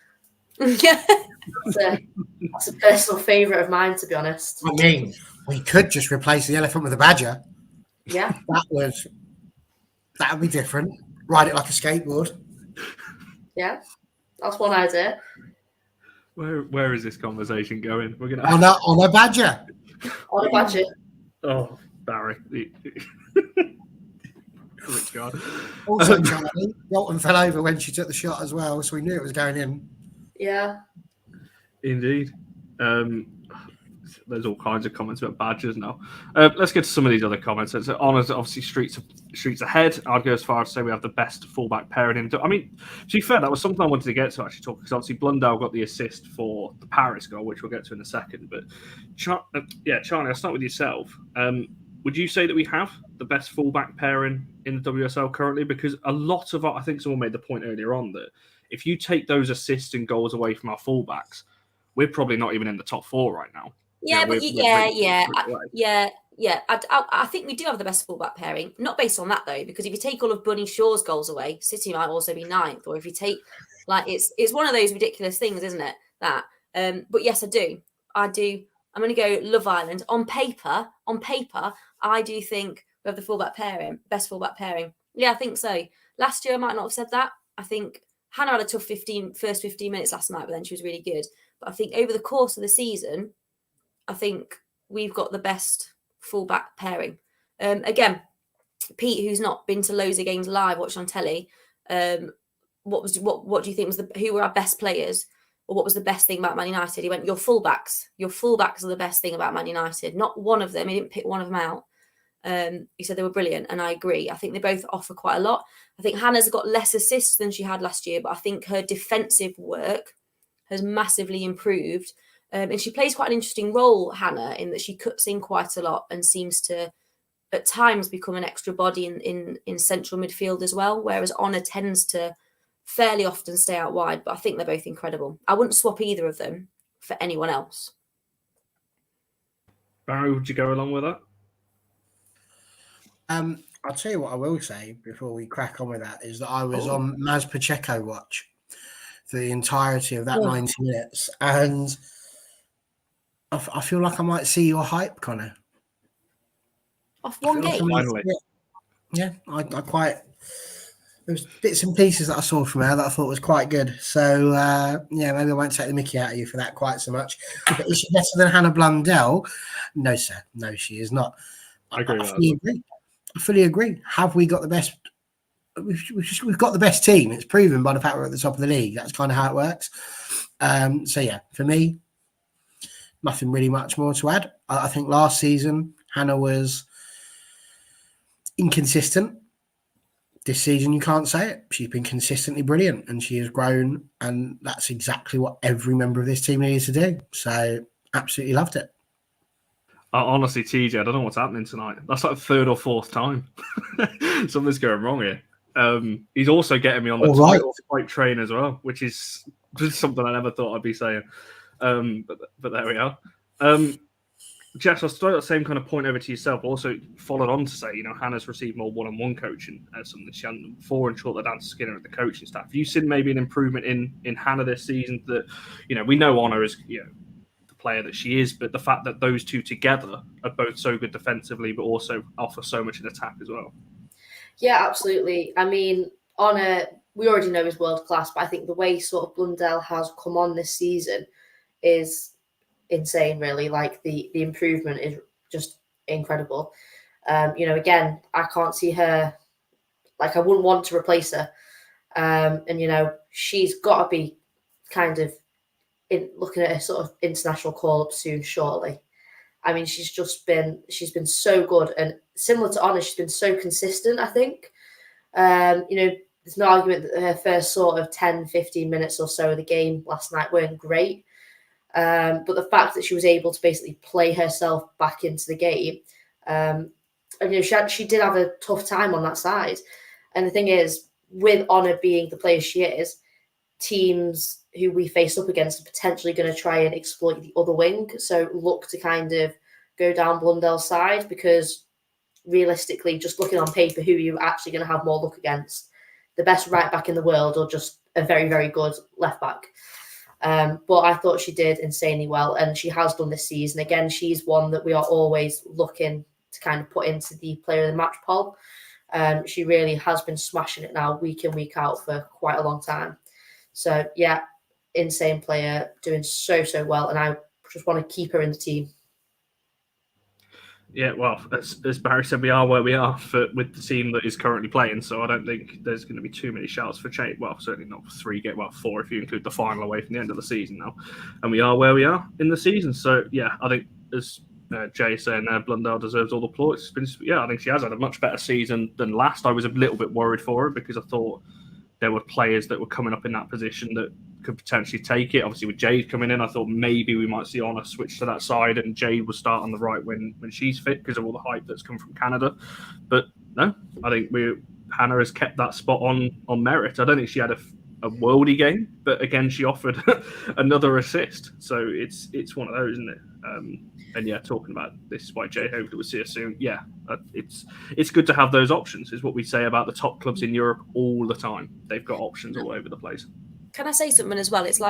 Yeah. That's a personal favourite of mine, to be honest. I mean, we could just replace the elephant with a badger. Yeah. That would be different. Ride it like a skateboard. Yeah. That's one idea. Where is this conversation going? We're gonna on a badger. On a budget. Oh, Barry. God. Also, Charlie, Dalton fell over when she took the shot as well, so we knew it was going in. Yeah. Indeed. There's all kinds of comments about badgers now. Let's get to some of these other comments. So Honours obviously streets ahead. I'd go as far as to say we have the best fullback pairing in. I mean, to be fair, that was something I wanted to get to actually talk, because obviously Blundell got the assist for the Paris goal, which we'll get to in a second. But Charlie, I'll start with yourself. Would you say that we have the best fullback pairing in the WSL currently? Because a lot of I think someone made the point earlier on that if you take those assists and goals away from our fullbacks, we're probably not even in the top 4 right now. Yeah, I think we do have the best fullback pairing. Not based on that though, because if you take all of Bunny Shaw's goals away, City might also be 9th. Or if you take it's one of those ridiculous things, isn't it? That. But yes, I do. I'm going to go Love Island. On paper, I do think we have the best fullback pairing. Yeah, I think so. Last year I might not have said that. I think Hannah had a tough first 15 minutes last night, but then she was really good. But I think over the course of the season, I think we've got the best fullback pairing. Again, Pete, who's not been to loads of games live, watched on telly, what do you think was who were our best players, or what was the best thing about Man United? He went, your fullbacks are the best thing about Man United. Not one of them. He didn't pick one of them out. He said they were brilliant, and I agree. I think they both offer quite a lot. I think Hannah's got less assists than she had last year, but I think her defensive work has massively improved. And she plays quite an interesting role, Hannah, in that she cuts in quite a lot and seems to, at times, become an extra body in central midfield as well, whereas Ona tends to fairly often stay out wide. But I think they're both incredible. I wouldn't swap either of them for anyone else. Barry, would you go along with that? I'll tell you what I will say before we crack on with that is that I was on Maz Pacheco watch for the entirety of that 90 minutes, and I feel like I might see your hype, Connor. Off one game? Finally. Yeah, I quite... There's bits and pieces that I saw from her that I thought was quite good. So, maybe I won't take the mickey out of you for that quite so much. But is she better than Hannah Blundell? No, sir. No, she is not. I agree. I fully agree. Have we got the best... We've got the best team. It's proven by the fact we're at the top of the league. That's kind of how it works. For me, nothing really much more to add. I think last season, Hannah was inconsistent. This season, you can't say it. She's been consistently brilliant and she has grown, and that's exactly what every member of this team needs to do. So, absolutely loved it. Honestly, TJ, I don't know what's happening tonight. That's like the 3rd or 4th time. Something's going wrong here. He's also getting me on the title fight train as well, which is just something I never thought I'd be saying. But there we are. Jess, I'll throw that same kind of point over to yourself. Also followed on to say, Hannah's received more one-on-one coaching as something she hadn't done before, and short Dan Skinner at the coaching staff. Have you seen maybe an improvement in Hannah this season that, we know Ona is, the player that she is, but the fact that those two together are both so good defensively, but also offer so much in attack as well. Yeah, absolutely. I mean, we already know is world class, but I think the way sort of Blundell has come on this season is insane, really. Like the improvement is just incredible. Again, I can't see her, like I wouldn't want to replace her. And she's got to be kind of looking at a sort of international call up soon, shortly. I mean, she's been so good, and similar to Ona, she's been so consistent, I think. There's no argument that her first sort of 10, 15 minutes or so of the game last night weren't great. But the fact that she was able to basically play herself back into the game, and she did have a tough time on that side. And the thing is, with Ona being the player she is, teams who we face up against are potentially going to try and exploit the other wing. So look to kind of go down Blundell's side, because realistically, just looking on paper, who are you actually going to have more luck against? The best right back in the world, or just a very, very good left back? But I thought she did insanely well, and she has done this season. Again, she's one that we are always looking to kind of put into the player of the match poll. She really has been smashing it now, week in, week out, for quite a long time. So, yeah, insane player, doing so, so well. And I just want to keep her in the team. Yeah, well, as Barry said, we are where we are with the team that is currently playing. So I don't think there's going to be too many shouts for change. Well, certainly not 4 if you include the final away from the end of the season now. And we are where we are in the season. So, yeah, I think as Jay saying Blundell deserves all the applause. I think she has had a much better season than last. I was a little bit worried for her because I thought there were players that were coming up in that position that could potentially take it. Obviously, with Jade coming in, I thought maybe we might see Ona switch to that side and Jade will start on the right when she's fit because of all the hype that's come from Canada. But no, I think Hannah has kept that spot on merit. I don't think she had a worldy game, but again, she offered another assist. So it's one of those, isn't it? And yeah, talking about this is why Jay hoped we'll see her soon. Yeah, it's good to have those options, is what we say about the top clubs in Europe all the time. They've got options all over the place. Can I say something as well? It's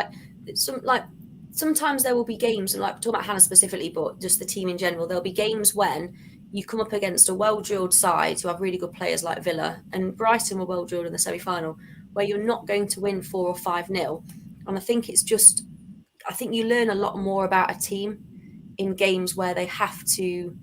sometimes there will be games, and like talking about Hannah specifically, but just the team in general, there'll be games when you come up against a well-drilled side who have really good players like Villa, and Brighton were well-drilled in the semi-final, where you're not going to win 4 or 5-0. And I think you learn a lot more about a team in games where they have to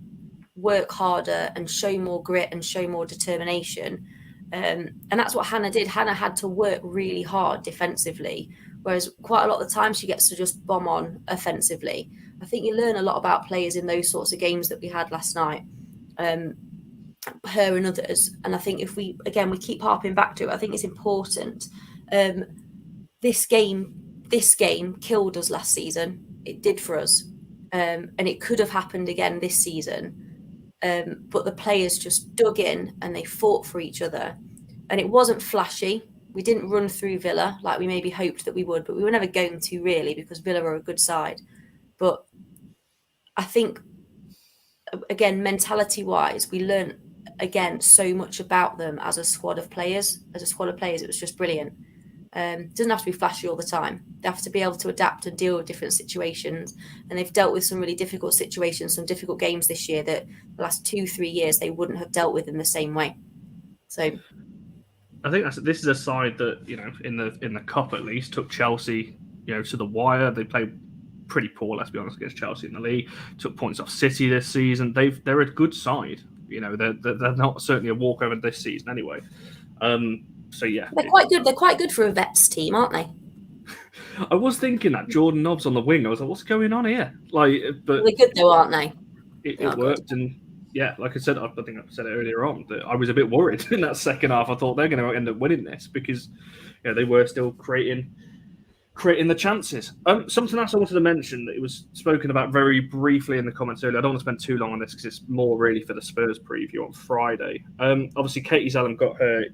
work harder and show more grit and show more determination. And that's what Hannah did. Hannah had to work really hard defensively, whereas quite a lot of the time she gets to just bomb on offensively. I think you learn a lot about players in those sorts of games that we had last night, her and others. And I think if we keep harping back to it, I think it's important. This game killed us last season. It did for us. And it could have happened again this season. But the players just dug in and they fought for each other. And it wasn't flashy. We didn't run through Villa like we maybe hoped that we would, but we were never going to really, because Villa are a good side. But I think, again, mentality-wise, we learned, again, so much about them as a squad of players. As a squad of players, it was just brilliant. It doesn't have to be flashy all the time. They have to be able to adapt and deal with different situations. And they've dealt with some really difficult situations, some difficult games this year that the last 2-3 years they wouldn't have dealt with in the same way. So I think this is a side that, in the cup at least, took Chelsea, to the wire. They played pretty poor, let's be honest, against Chelsea in the league. Took points off City this season. They're a good side. They're not certainly a walkover this season anyway. So yeah, they're quite good. They're quite good for a vets team, aren't they? I was thinking that Jordan Nobbs on the wing. I was like, what's going on here? But they're good though, aren't they? It worked, and yeah, like I said, I think I said it earlier on that I was a bit worried in that second half. I thought they're going to end up winning this because they were still creating the chances. Something else I wanted to mention that it was spoken about very briefly in the comments earlier. I don't want to spend too long on this because it's more really for the Spurs preview on Friday. Obviously, Katie Zellum got her.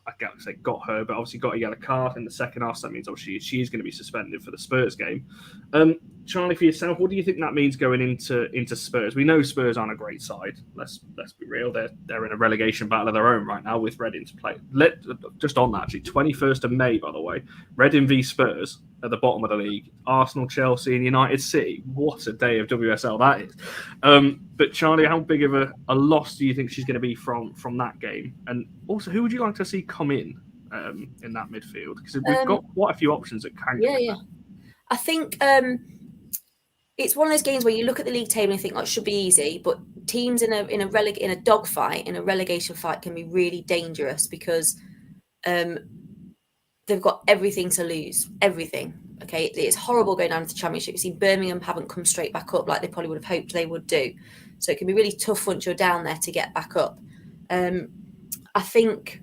I can't say got her, but obviously got a yellow card in the second half. So that means obviously she's going to be suspended for the Spurs game. Charlie, for yourself, what do you think that means going into Spurs? We know Spurs aren't a great side. Let's be real. They're in a relegation battle of their own right now with Reading to play. Just on that, actually, 21st of May, by the way, Reading v Spurs. at the bottom of the league. Arsenal, Chelsea, and United City. What a day of WSL that is. But Charlie, how big of a loss do you think she's going to be from that game? And also, who would you like to see come in that midfield? Because we've got quite a few options that can come in. I think it's one of those games where you look at the league table and think, it should be easy, but teams in a dogfight, in a relegation fight, can be really dangerous because they've got everything to lose. Everything. Okay, it's horrible going down to the Championship. You see, Birmingham haven't come straight back up like they probably would have hoped they would do. So it can be really tough once you're down there to get back up. I think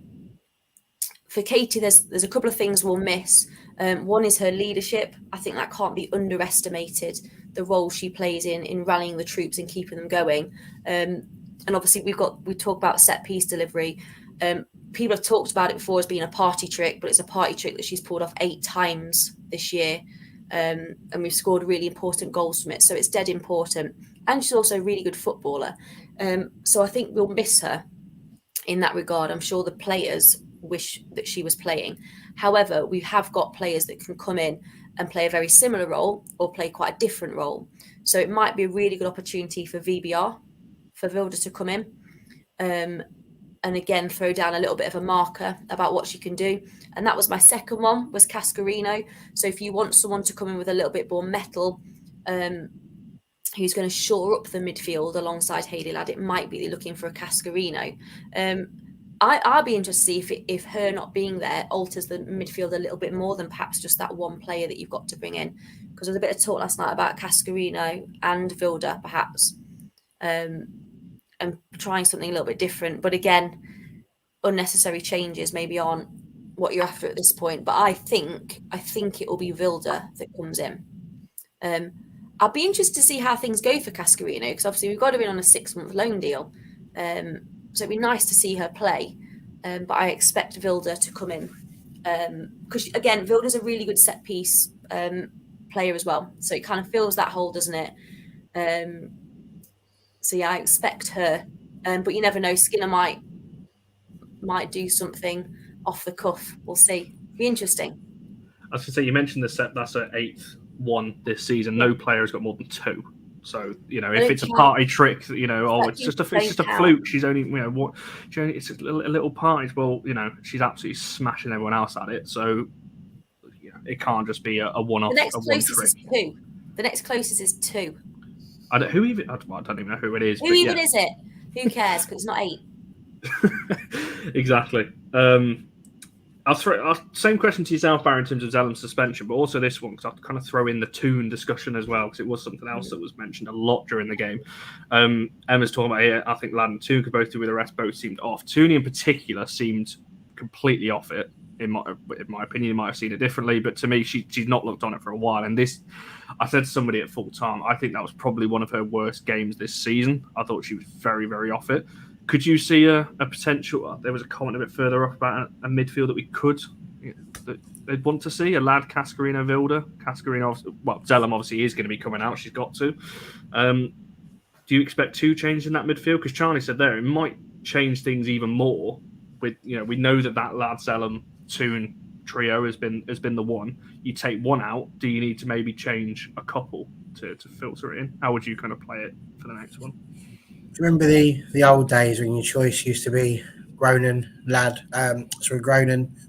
for Katie, there's a couple of things we'll miss. One is her leadership. I think that can't be underestimated. The role she plays in rallying the troops and keeping them going. And obviously we talk about set piece delivery. People have talked about it before as being a party trick, but it's a party trick that she's pulled off 8 times this year. And we've scored really important goals from it. So it's dead important. And she's also a really good footballer. So I think we'll miss her in that regard. I'm sure the players wish that she was playing. However, we have got players that can come in and play a very similar role or play quite a different role. So it might be a really good opportunity for VBR, for Vilda to come in. And again, throw down a little bit of a marker about what she can do. And that was my second one, was Cascarino. So if you want someone to come in with a little bit more metal, who's going to shore up the midfield alongside Hayley Ladd, it might be looking for a Cascarino. I'd be interested to see if her not being there alters the midfield a little bit more than perhaps just that one player that you've got to bring in. Because there was a bit of talk last night about Cascarino and Vilda, perhaps. And trying something a little bit different. But again, unnecessary changes maybe aren't what you're after at this point. But I think it will be Vilda that comes in. I'll be interested to see how things go for Cascarino, because obviously we've got her in on a 6-month loan deal. So it'd be nice to see her play. But I expect Vilda to come in. Because again, Vilda's a really good set piece player as well. So it kind of fills that hole, doesn't it? So yeah, I expect her, but you never know. Skinner might do something off the cuff. We'll see. Be interesting. I was going to say, you mentioned that's her 8th one this season. No player has got more than 2. So if it's a party trick, it's just a fluke. She's only it's a little party. Well, she's absolutely smashing everyone else at it. So it can't just be a one-off. The next closest trick. is 2. The next closest is 2. I don't even know who it is. Who even is it? Who cares? Because it's not 8. Exactly. I'll throw same question to yourself, Barry, in terms of Zellam's suspension, but also this one, because I'll kind of throw in the Toon discussion as well, because it was something else that was mentioned a lot during the game. Emma's talking about it. I think Ladd and Toon could both do with the rest. Both seemed off. Toon in particular seemed completely off it. In my opinion, you might have seen it differently, but to me, she's not looked on it for a while. And this, I said to somebody at full time, I think that was probably one of her worst games this season. I thought she was very, very off it. Could you see a potential? There was a comment a bit further up about a midfield that we could, that they'd want to see, a Ladd, Cascarino, Vilda. Cascarino, Zellam obviously is going to be coming out. She's got to. Do you expect 2 changes in that midfield? Because Charlie said there, it might change things even more. With we know that Ladd, Zellam, Toon trio has been the one. You take one out, do you need to maybe change a couple to filter it in? How would you kind of play it for the next one? Do you remember the old days when your choice used to be Groningen,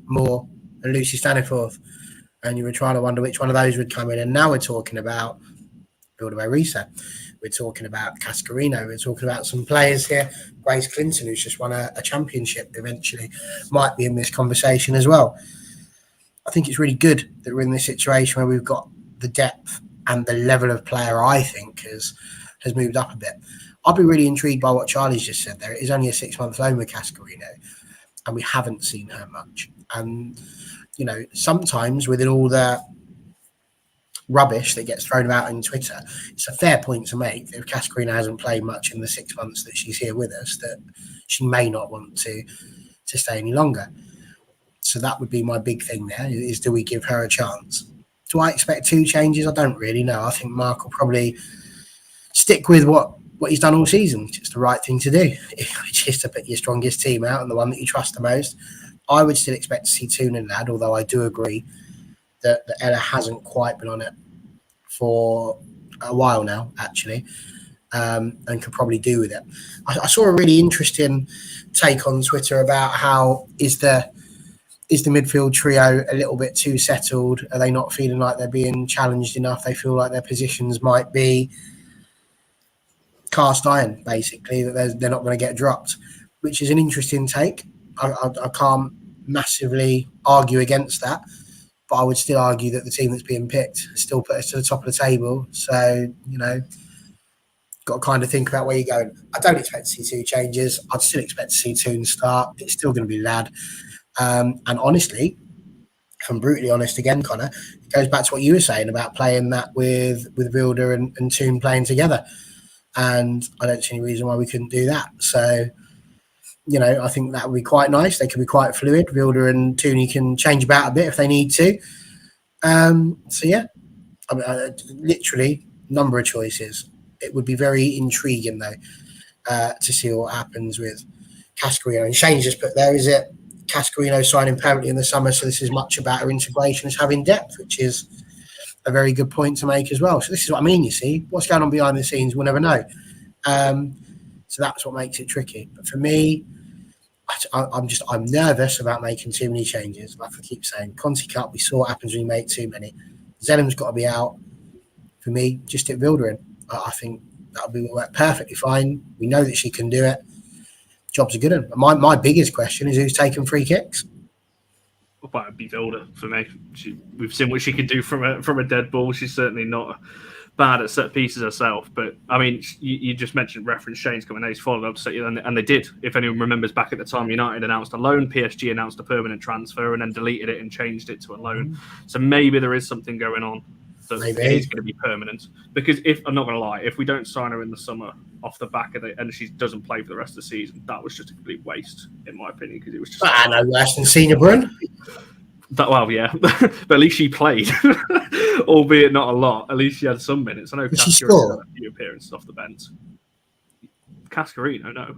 Moore, and Lucy Staniforth, and you were trying to wonder which one of those would come in? And now we're talking about Vilda Reisa. We're talking about Cascarino. We're talking about some players here. Grace Clinton, who's just won a championship, eventually might be in this conversation as well. I think it's really good that we're in this situation where we've got the depth and the level of player, I think, has moved up a bit. I'll be really intrigued by what Charlie's just said there. It is only a 6-month loan with Cascarino, and we haven't seen her much. And, sometimes within all the rubbish that gets thrown about in Twitter, it's a fair point to make that if Cascarino hasn't played much in the 6 months that she's here with us, that she may not want to stay any longer. So that would be my big thing there, is do we give her a chance? Do I expect 2 changes? I don't really know. I think Mark will probably stick with what he's done all season. It's the right thing to do, which is to put your strongest team out and the one that you trust the most. I would still expect to see Toon and Ladd, although I do agree that Ella hasn't quite been on it for a while now, actually, and could probably do with it. I saw a really interesting take on Twitter about how is the midfield trio a little bit too settled? Are they not feeling like they're being challenged enough? They feel like their positions might be cast iron, basically, that they're not going to get dropped, which is an interesting take. I can't massively argue against that, but I would still argue that the team that's being picked still put us to the top of the table. So, got to kind of think about where you're going. I don't expect to see two changes. I'd still expect to see Toon start. It's still going to be Ladd. And honestly, if I'm brutally honest again, Connor, it goes back to what you were saying about playing that with Wilder and Toon playing together. And I don't see any reason why we couldn't do that. So, I think that would be quite nice. They could be quite fluid. Wilder and Tooney can change about a bit if they need to. So, yeah, I mean, literally number of choices. It would be very intriguing, though, to see what happens with Cascarino. And Shane just put there, is it Cascarino signing permanently in the summer? So this is much about her integration as having depth, which is a very good point to make as well. So this is what I mean, you see. What's going on behind the scenes, we'll never know. So that's what makes it tricky. But for me, I'm nervous about making too many changes. Like I keep saying, Conti Cup, we saw what happens when you make too many. Zellum's got to be out. For me, just hit Wilder in. I think that'll be perfectly fine. We know that she can do it. Job's a good one. My biggest question is who's taking free kicks? Well, it'd be Wilder for me. We've seen what she can do from a dead ball. She's certainly not bad at set pieces herself. But I mean, you just mentioned reference Shane's coming. He's followed up, and they did. If anyone remembers back at the time, United announced a loan, PSG announced a permanent transfer, and then deleted it and changed it to a loan. So maybe there is something going on that is going to be permanent. Because I'm not going to lie, if we don't sign her in the summer off the back of it and she doesn't play for the rest of the season, that was just a complete waste, in my opinion. Because it was just no worse than Senior Brun. Well, yeah, but at least she played, albeit not a lot. At least she had some minutes. I know Cascarino had a few appearances off the bench. Cascarino, no,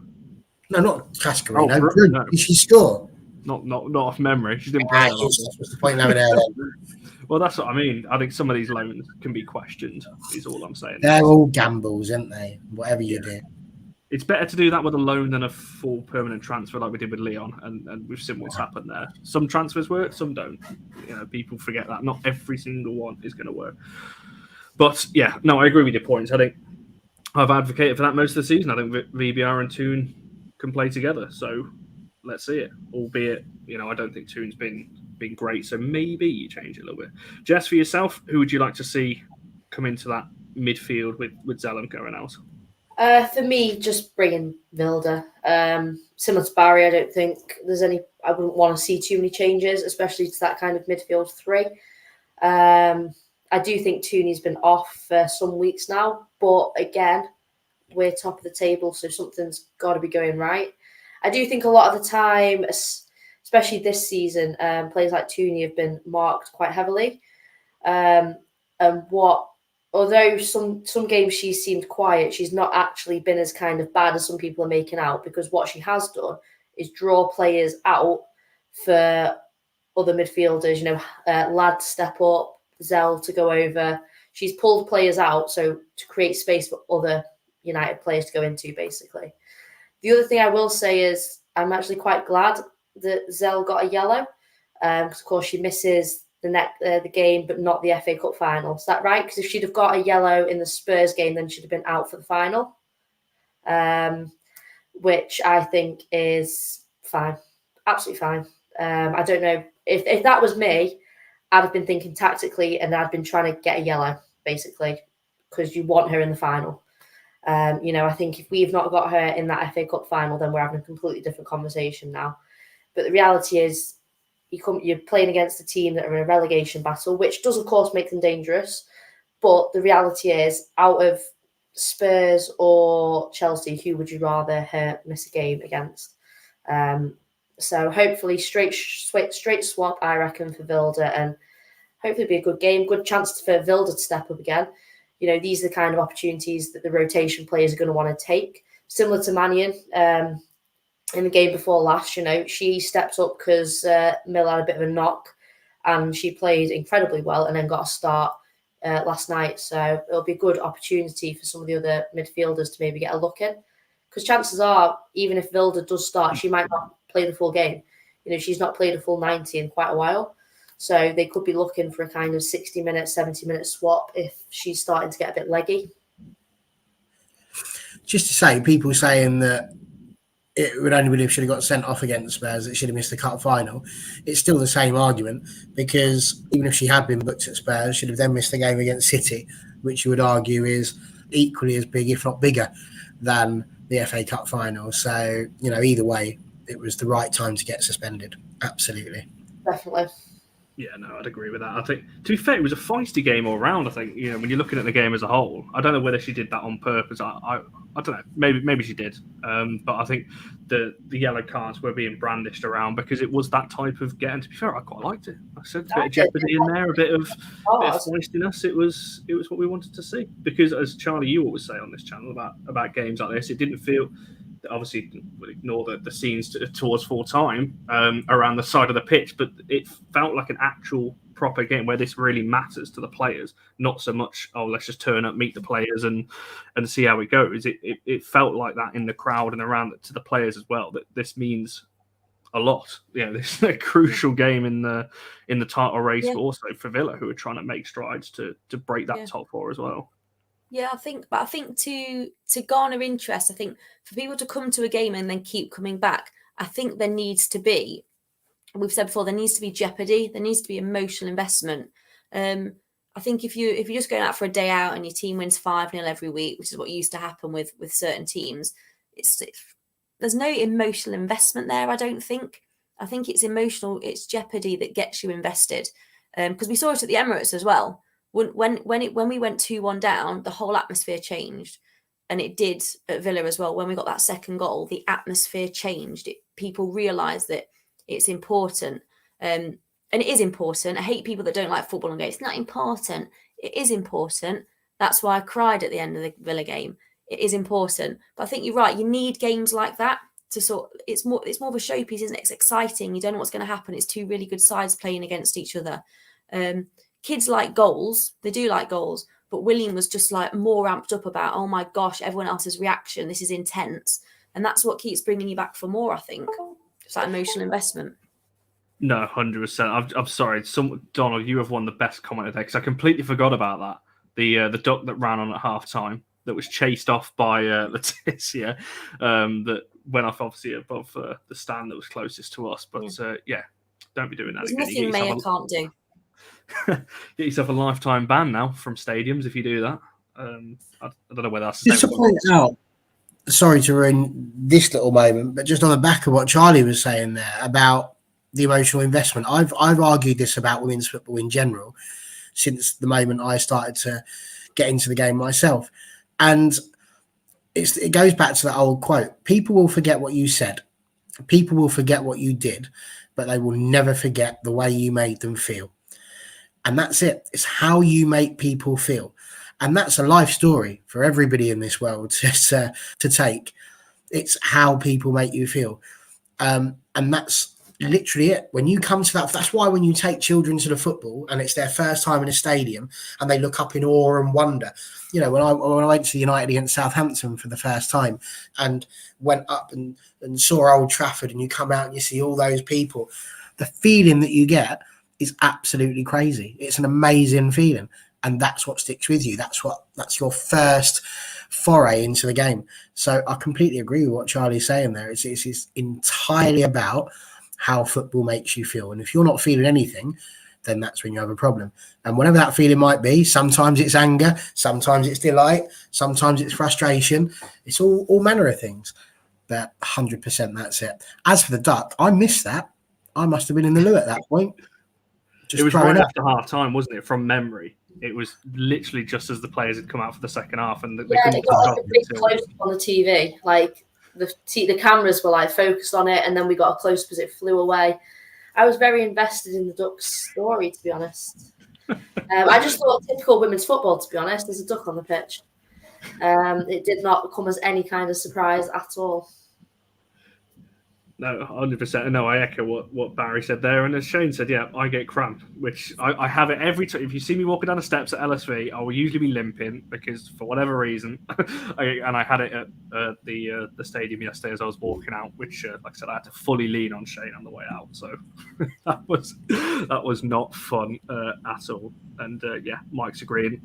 not Cascarino. No. Did she score? Not off memory. She didn't play. What's the point having her then? Well, that's what I mean. I think some of these loans can be questioned. Is all I'm saying. They're all gambles, aren't they? Whatever you do. It's better to do that with a loan than a full permanent transfer like we did with Leon, and we've seen what's happened there. Some transfers work, some don't. People forget that. Not every single one is going to work. But, yeah, no, I agree with your points. I think I've advocated for that most of the season. I think VBR and Toon can play together. So let's see it. Albeit, I don't think Toon's been great. So maybe you change it a little bit. Jess, for yourself, who would you like to see come into that midfield with Zellum going out? For me, just bringing Wilder. Similar to Barry, I don't think there's any. I wouldn't want to see too many changes, especially to that kind of midfield three. I do think Tooney's been off for some weeks now, but again, we're top of the table, so something's got to be going right. I do think a lot of the time, especially this season, players like Tooney have been marked quite heavily. Although some games she seemed quiet, she's not actually been as kind of bad as some people are making out, because what she has done is draw players out for other midfielders, Ladd to step up, Zell to go over. She's pulled players out to create space for other United players to go into, basically. The other thing I will say is I'm actually quite glad that Zell got a yellow, because of course she misses the game, but not the FA Cup final. Is that right? Because if she'd have got a yellow in the Spurs game, then she'd have been out for the final, which I think is fine, absolutely fine. I don't know if that was me, I'd have been thinking tactically, and I'd been trying to get a yellow, basically, because you want her in the final. I think if we've not got her in that FA Cup final, then we're having a completely different conversation now. But the reality is, you're playing against a team that are in a relegation battle, which does, of course, make them dangerous. But the reality is, out of Spurs or Chelsea, who would you rather her miss a game against? So hopefully straight swap, I reckon, for Wilder, and hopefully be a good game, good chance for Wilder to step up again. These are the kind of opportunities that the rotation players are going to want to take. Similar to Mannion in the game before last, she stepped up because Mill had a bit of a knock, and she played incredibly well and then got a start last night. So it'll be a good opportunity for some of the other midfielders to maybe get a look in, because chances are, even if Vilda does start, she might not play the full game. She's not played a full 90 in quite a while. So they could be looking for a kind of 60-minute, 70-minute swap if she's starting to get a bit leggy. Just to say, people saying that it would only be if she'd have got sent off against Spurs that she'd have missed the cup final. It's still the same argument, because even if she had been booked at Spurs, she'd have then missed the game against City, which you would argue is equally as big, if not bigger, than the FA Cup final. So, either way, it was the right time to get suspended. Absolutely. Definitely. Yeah, no, I'd agree with that. I think, to be fair, it was a feisty game all round. I think, when you're looking at the game as a whole, I don't know whether she did that on purpose. I don't know. Maybe she did. But I think the yellow cards were being brandished around because it was that type of game. To be fair, I quite liked it. I said a bit of jeopardy in there, a bit of feistiness. It was what we wanted to see. Because as Charlie, you always say on this channel about games like this, it didn't feel. Obviously, we'll ignore the scenes towards full time around the side of the pitch, but it felt like an actual proper game where this really matters to the players, not so much, let's just turn up, meet the players and see how it goes. It felt like that in the crowd and around to the players as well, that this means a lot. This is a crucial game in the title race, but also for Villa, who are trying to make strides to break that top four as well. Yeah, I think to garner interest, I think for people to come to a game and then keep coming back, I think there needs to be, we've said before, there needs to be jeopardy, there needs to be emotional investment. I think if you're just going out for a day out and your team wins 5-0 every week, which is what used to happen with certain teams, there's no emotional investment there. I don't think. I think it's it's jeopardy that gets you invested, because we saw it at the Emirates as well. When we went 2-1 down, the whole atmosphere changed, and it did at Villa as well. When we got that second goal, the atmosphere changed. People realised that it's important, and it is important. I hate people that don't like football and go, "It's not important." It is important. That's why I cried at the end of the Villa game. It is important, but I think you're right. You need games like that to it's more of a showpiece, isn't it? It's exciting. You don't know what's going to happen. It's two really good sides playing against each other. Kids like goals. They do like goals. But William was just like more amped up about, oh my gosh, everyone else's reaction. This is intense. And that's what keeps bringing you back for more, I think. It's that emotional investment. No, 100%. I'm sorry. Donald, you have won the best comment today, because I completely forgot about that. The duck that ran on at half-time that was chased off by Letitia, that went off obviously above the stand that was closest to us. But don't be doing that again. There's nothing Mayor can't do. Get yourself a lifetime ban now from stadiums if you do that. I don't know whether that's just to point out. Sorry to ruin this little moment, but just on the back of what Charlie was saying there about the emotional investment, I've argued this about women's football in general since the moment I started to get into the game myself, and it goes back to that old quote: "People will forget what you said, people will forget what you did, but they will never forget the way you made them feel." And that's it. It's how you make people feel. And that's a life story for everybody in this world to take. It's how people make you feel. And that's literally it. When you come to that's why when you take children to the football and it's their first time in a stadium and they look up in awe and wonder. When I went to United against Southampton for the first time and went up and saw Old Trafford, and you come out and you see all those people, the feeling that you get is absolutely crazy. It's an amazing feeling, and that's what sticks with you. That's your first foray into the game. So I completely agree with what Charlie's saying there. It's entirely about how football makes you feel, and if you're not feeling anything, then that's when you have a problem. And whatever that feeling might be, sometimes it's anger, sometimes it's delight, sometimes it's frustration. It's all manner of things. But 100%, that's it. As for the duck, I missed that. I must have been in the loo at that point. It was right after half time, wasn't it? From memory, it was literally just as the players had come out for the second half, and they couldn't it got like a big close on the TV. Like the cameras were like focused on it, and then we got a close because it flew away. I was very invested in the Ducks' story, to be honest. I just thought typical women's football. To be honest, there's a duck on the pitch. It did not come as any kind of surprise at all. No, 100%. No, I echo what Barry said there. And as Shane said, yeah, I get cramp, which I have it every time. If you see me walking down the steps at LSV, I will usually be limping because for whatever reason, I had it at the stadium yesterday as I was walking out, which, like I said, I had to fully lean on Shane on the way out. So that was not fun at all. And yeah, Mike's agreeing.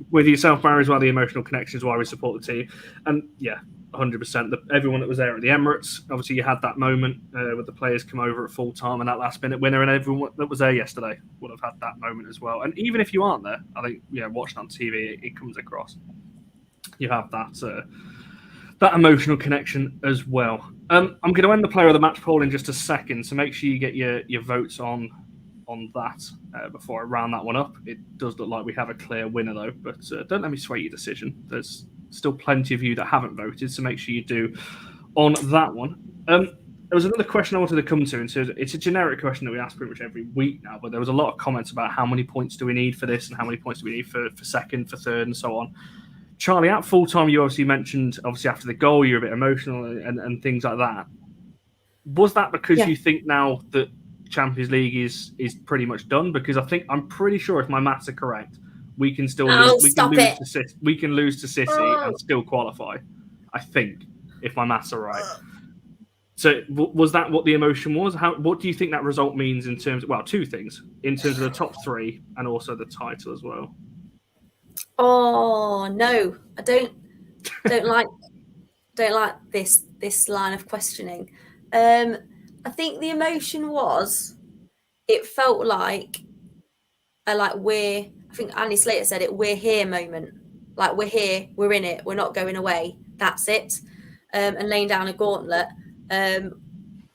With yourself, Barry, as well, the emotional connection is why we support the team. And yeah, 100%. Everyone that was there at the Emirates, obviously, you had that moment with the players come over at full time and that last-minute winner, and everyone that was there yesterday would have had that moment as well. And even if you aren't there, I think watching on TV, it comes across. You have that emotional connection as well. I'm going to end the player of the match poll in just a second, so make sure you get your votes on that before I round that one up. It does look like we have a clear winner though, but don't let me sway your decision. There's still plenty of you that haven't voted, so make sure you do on that one. There was another question I wanted to come to, and so it's a generic question that we ask pretty much every week now, but there was a lot of comments about how many points do we need for this and how many points do we need for second, for third, and so on. Charlie, at full time, you obviously mentioned, after the goal, you're a bit emotional and things like that. Was that because you think now that Champions League is pretty much done? Because I'm pretty sure, if my maths are correct, we can still lose to City and still qualify. I think, if my maths are right. So was that what the emotion was? What do you think that result means in terms of, well, two things, in terms of the top three and also the title as well? Oh no, I don't like this line of questioning. I think the emotion was, it felt like I think Andy Slater said it, we're here moment. Like, we're here, we're in it, we're not going away. That's it. And laying down a gauntlet. And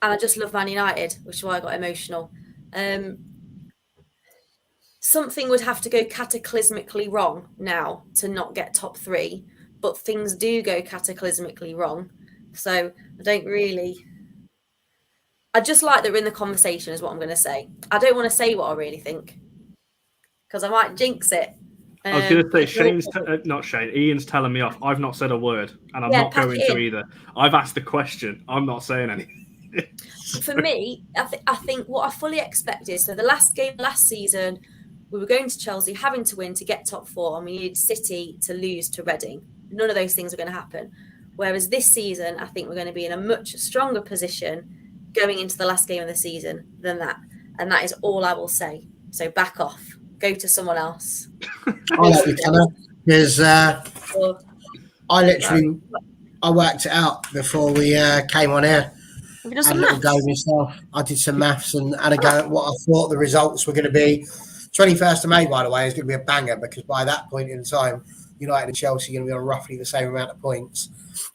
I just love Man United, which is why I got emotional. Something would have to go cataclysmically wrong now to not get top three, but things do go cataclysmically wrong. So I just like that we're in the conversation is what I'm going to say. I don't want to say what I really think because I might jinx it. I was going to say, Ian's telling me off. I've not said a word, and I'm not going to either. I've asked the question. I'm not saying anything. For me, I think what I fully expected, so the last game last season, we were going to Chelsea, having to win to get top four, and we needed City to lose to Reading. None of those things are going to happen. Whereas this season, I think we're going to be in a much stronger position going into the last game of the season than that. And that is all I will say. So back off. Go to someone else. Because I worked it out before we came on air. Have you done some maths? Go myself. I did some maths and had a go at what I thought the results were going to be. 21st of May, by the way, is going to be a banger because by that point in time, United and Chelsea are going to be on roughly the same amount of points,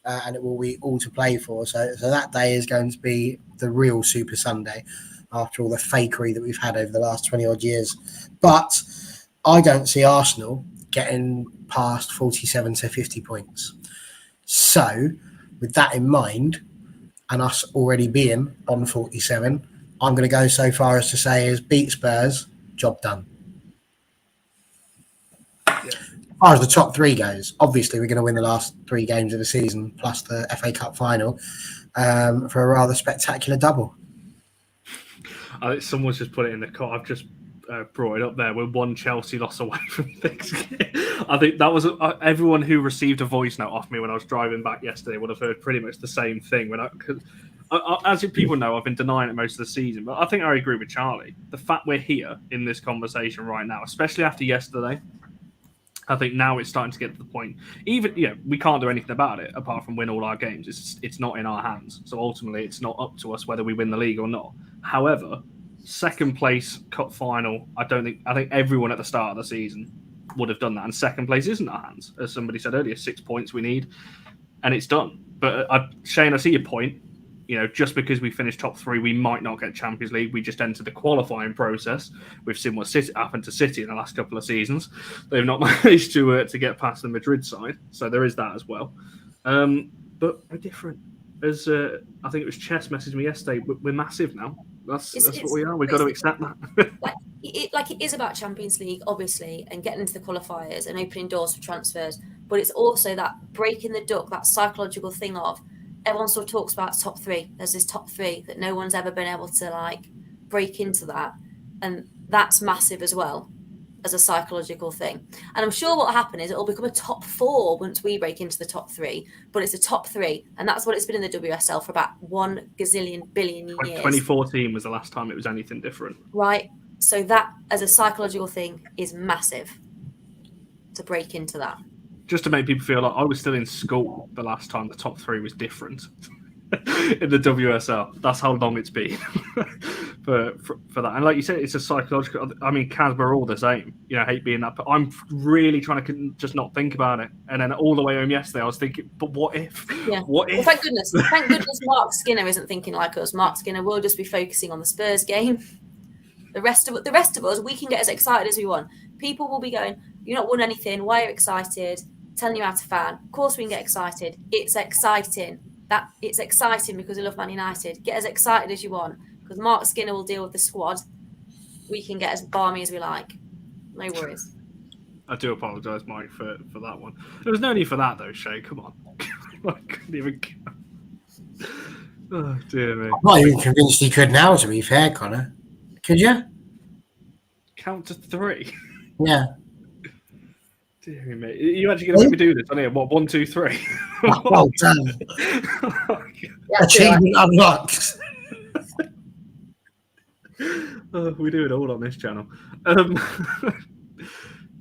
and it will be all to play for. So that day is going to be the real Super Sunday after all the fakery that we've had over the last 20-odd years. But I don't see Arsenal getting past 47 to 50 points. So with that in mind, and us already being on 47, I'm going to go so far as to say is beat Spurs, job done. As far as the top three goes, obviously we're going to win the last three games of the season plus the FA Cup final for a rather spectacular double. I think someone's just put it in the car. I've just brought it up there. We're one Chelsea loss away from things. I think that was everyone who received a voice note off me when I was driving back yesterday would have heard pretty much the same thing. As people know, I've been denying it most of the season, but I think I agree with Charlie. The fact we're here in this conversation right now, especially after yesterday, I think now it's starting to get to the point. We can't do anything about it apart from win all our games. It's not in our hands. So ultimately, it's not up to us whether we win the league or not. However, second place cup final, I think everyone at the start of the season would have done that. And second place is in our hands, as somebody said earlier. 6 points we need, and it's done. But Shane, I see your point. Just because we finished top three, we might not get Champions League. We just entered the qualifying process. We've seen what happened to City in the last couple of seasons. They've not managed to get past the Madrid side, so there is that as well. But we're different. As I think it was Chess messaged me yesterday, we're massive now. That's what we are. We've got to accept that. it is about Champions League, obviously, and getting into the qualifiers and opening doors for transfers. But it's also that breaking the duck, that psychological thing of everyone sort of talks about top three. There's this top three that no one's ever been able to like break into that. And that's massive as well as a psychological thing. And I'm sure what'll happen is it'll become a top four once we break into the top three, but it's a top three. And that's what it's been in the WSL for about 1 gazillion billion years. 2014 was the last time it was anything different. Right. So that as a psychological thing is massive to break into that. Just to make people feel like I was still in school the last time the top three was different in the WSL. That's how long it's been for that. And like you said, it's a psychological. I mean, Casper are all the same. You know, I hate being that, but I'm really trying to just not think about it. And then all the way home yesterday, I was thinking, but what if? Yeah. What if? Well, thank goodness Mark Skinner isn't thinking like us. Mark Skinner will just be focusing on the Spurs game. The rest of us, we can get as excited as we want. People will be going, "You've not won anything. Why are you excited?" Telling you how to fan. Of course, we can get excited. It's exciting. It's exciting because we love Man United. Get as excited as you want because Mark Skinner will deal with the squad. We can get as balmy as we like. No worries. I do apologise, Mike, for that one. There was no need for that, though, Shay. Come on. I couldn't even... Oh, dear me. I'm not even convinced he could now, to be fair, Connor. Could you? Count to 3. Yeah. Dear me. You actually going to make me do this? I need what? 1, 2, 3. Well done. Achievement unlocked. We do it all on this channel.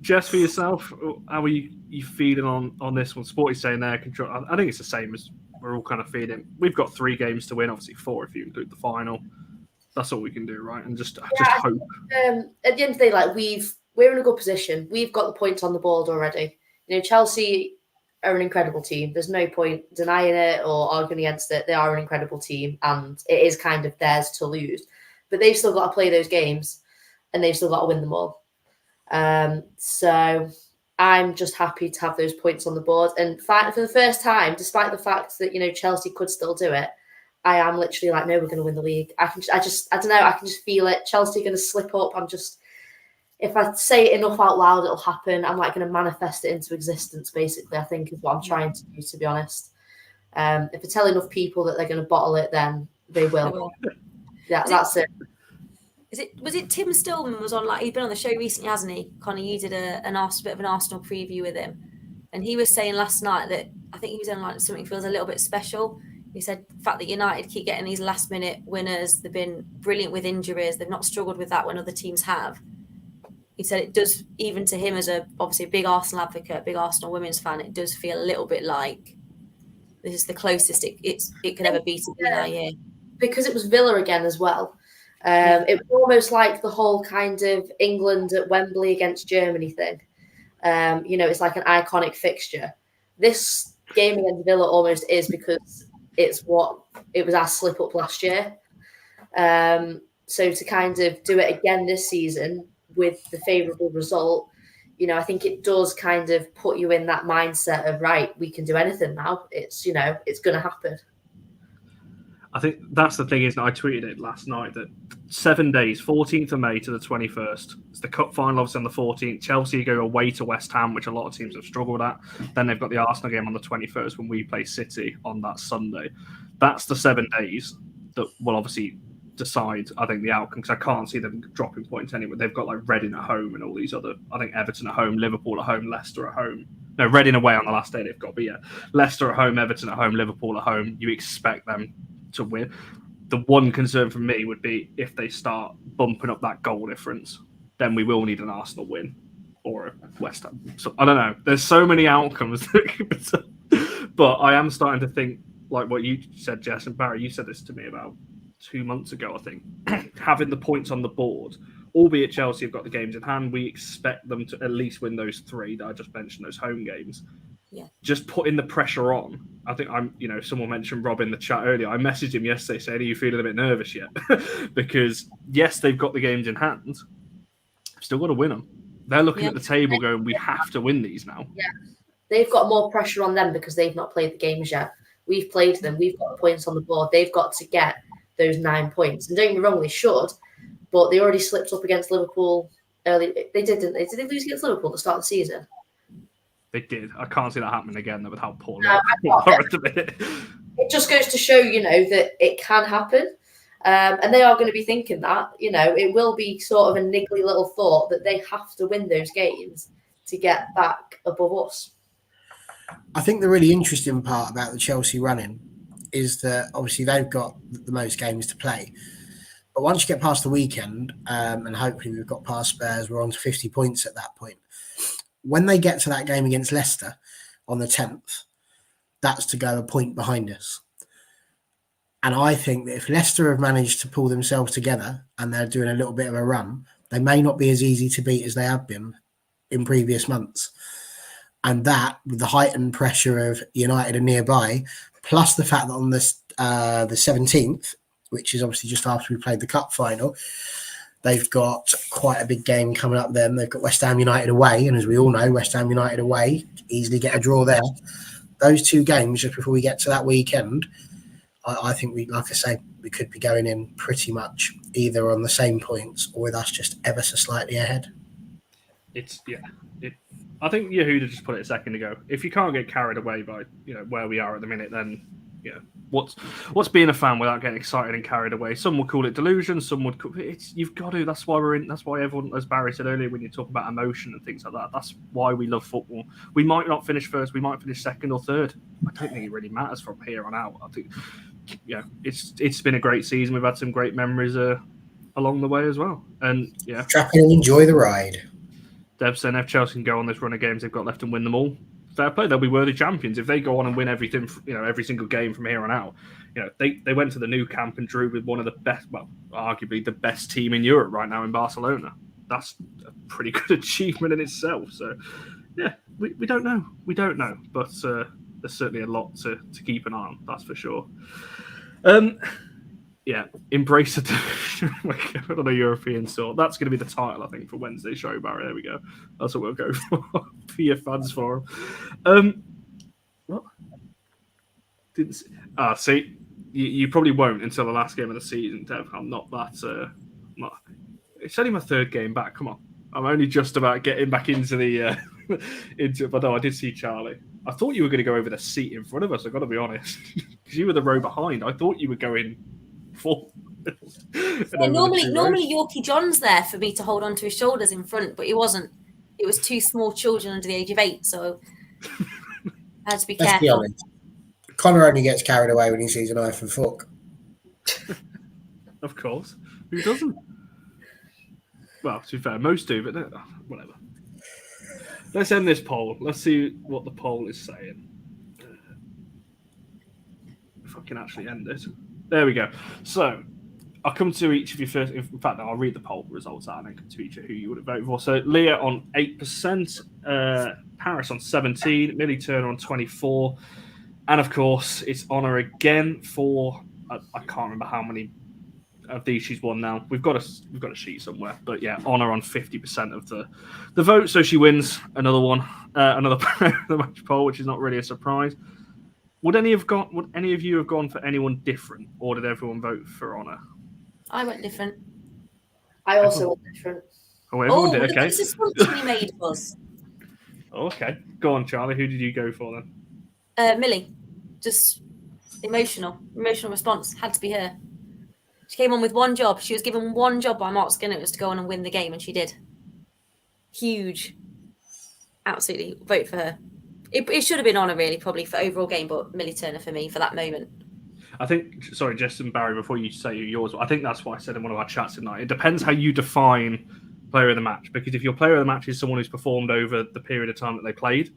Jess, for yourself, how are you feeling on this one? Sporty's saying there, control. I think it's the same as we're all kind of feeling. We've got 3 games to win, obviously 4 if you include the final. That's all we can do, right? And just hope. At the end of the day, like we're in a good position. We've got the points on the board already. You know, Chelsea are an incredible team. There's no point denying it or arguing against it. They are an incredible team, and it is kind of theirs to lose. But they've still got to play those games, and they've still got to win them all. So I'm just happy to have those points on the board and fight for the first time, despite the fact that, you know, Chelsea could still do it. I am literally like, no, we're going to win the league. I don't know. I can just feel it. Chelsea are going to slip up. If I say it enough out loud, it'll happen. I'm like going to manifest it into existence, basically, I think is what I'm trying to do, to be honest. If I tell enough people that they're going to bottle it, then they will. Yeah, that's it. Was it Tim Stillman was on, like, he's been on the show recently, hasn't he? Connor, you did a bit of an Arsenal preview with him. And he was saying last night that I think he was on like something feels a little bit special. He said the fact that United keep getting these last minute winners, they've been brilliant with injuries, they've not struggled with that when other teams have. He said it does, even to him as obviously a big Arsenal advocate, big Arsenal women's fan, it does feel a little bit like this is the closest it could ever be to being our year. Because it was Villa again as well. It was almost like the whole kind of England at Wembley against Germany thing. You know, it's like an iconic fixture. This game against Villa almost is because it was our slip up last year. So to kind of do it again this season with the favourable result, you know, I think it does kind of put you in that mindset of, right, we can do anything now. It's, you know, it's going to happen. I think that's the thing, isn't it? I tweeted it last night that 7 days, 14th of May to the 21st. It's the cup final, obviously, on the 14th. Chelsea go away to West Ham, which a lot of teams have struggled at. Then they've got the Arsenal game on the 21st when we play City on that Sunday. That's the 7 days that will obviously decide, I think, the outcome, because I can't see them dropping points anyway. They've got like Reading at home and all these other, I think Everton at home, Liverpool at home, Leicester at home. No, Reading away on the last day they've got, but yeah, Leicester at home, Everton at home, Liverpool at home. You expect them to win. The one concern for me would be if they start bumping up that goal difference, then we will need an Arsenal win or a West Ham. So I don't know. There's so many outcomes, but I am starting to think like what you said, Jess and Barry. You said this to me about 2 months ago, I think. Having the points on the board, albeit Chelsea have got the games in hand, we expect them to at least win those 3 that I just mentioned, those home games. Yeah. Just putting the pressure on. I think someone mentioned Rob in the chat earlier. I messaged him yesterday saying, are you feeling a bit nervous yet? Because yes, they've got the games in hand. Still got to win them. They're looking at the table going, we have to win these now. Yeah. They've got more pressure on them because they've not played the games yet. We've played them. We've got points on the board. They've got to get those 9 points. And don't get me wrong, they should, but they already slipped up against Liverpool early. They did, didn't they? Did they lose against Liverpool at the start of the season? They did. I can't see that happening again with how poor No, they are at the minute. it just goes to show, that it can happen. And they are going to be thinking that, it will be sort of a niggly little thought that they have to win those games to get back above us. I think the really interesting part about the Chelsea running is that obviously they've got the most games to play. But once you get past the weekend, and hopefully we've got past Spurs, we're on to 50 points at that point. When they get to that game against Leicester on the 10th, that's to go a point behind us. And I think that if Leicester have managed to pull themselves together and they're doing a little bit of a run, they may not be as easy to beat as they have been in previous months. And that, with the heightened pressure of United and nearby, plus the fact that on the 17th, which is obviously just after we played the cup final, they've got quite a big game coming up then. They've got West Ham United away. And as we all know, West Ham United away, easily get a draw there. Those two games, just before we get to that weekend, I think like I say, we could be going in pretty much either on the same points or with us just ever so slightly ahead. I think Yehuda just put it a second ago. If you can't get carried away by where we are at the minute, then what's being a fan without getting excited and carried away? Some would call it delusion. Some would call it. You've got to. That's why we're in. That's why everyone, as Barry said earlier, when you talk about emotion and things like that, that's why we love football. We might not finish first. We might finish second or third. I don't think it really matters from here on out. I think, it's been a great season. We've had some great memories along the way as well. And strap in and enjoy the ride. Deb saying if Chelsea can go on this run of games they've got left and win them all, fair play. They'll be worthy champions if they go on and win everything. Every single game from here on out. They went to the new camp and drew with one of the best, well, arguably the best team in Europe right now in Barcelona. That's a pretty good achievement in itself. So, we don't know. We don't know, but there's certainly a lot to keep an eye on. That's for sure. Embrace it on a European sort. That's going to be the title, I think, for Wednesday's show, Barry. There we go. That's what we'll go for your fans forum. What? Didn't see. See, you probably won't until the last game of the season, Dev. I'm not that. It's only my third game back. Come on, I'm only just about getting back into the into it. But no, I did see Charlie. I thought you were going to go over the seat in front of us. I've got to be honest, because you were the row behind. I thought you were going full. Normally Yorkie John's there for me to hold on to his shoulders in front, but he wasn't. It was two small children under the age of 8, so I had to be careful. Let's be honest. Connor only gets carried away when he sees a knife and fork. Of course. Who doesn't? Well, to be fair, most do, but whatever. Let's end this poll. Let's see what the poll is saying. If I can actually end it. There we go. So, I'll come to each of you first. In fact, I'll read the poll results out and then come to each of who you would have voted for. So, Leah on 8%, Paris on 17%, Millie Turner on 24%, and of course, it's Ona again for I can't remember how many of these she's won now. We've got a sheet somewhere, but Ona on 50% of the vote, so she wins another one, another the match poll, which is not really a surprise. Would any of you have gone for anyone different, or did everyone vote for Ona? I went different. I also went different. Oh, everyone did. Okay. This is something we made of us. Okay, go on, Charlie. Who did you go for then? Millie, just emotional response. Had to be her. She came on with one job. She was given one job by Mark Skinner. It was to go on and win the game, and she did. Huge. Absolutely. Vote for her. It should have been Ona, really, probably, for overall game, but Millie Turner for me for that moment. I think, sorry, Justin Barry, before you say yours, I think that's what I said in one of our chats tonight. It depends how you define player of the match, because if your player of the match is someone who's performed over the period of time that they played,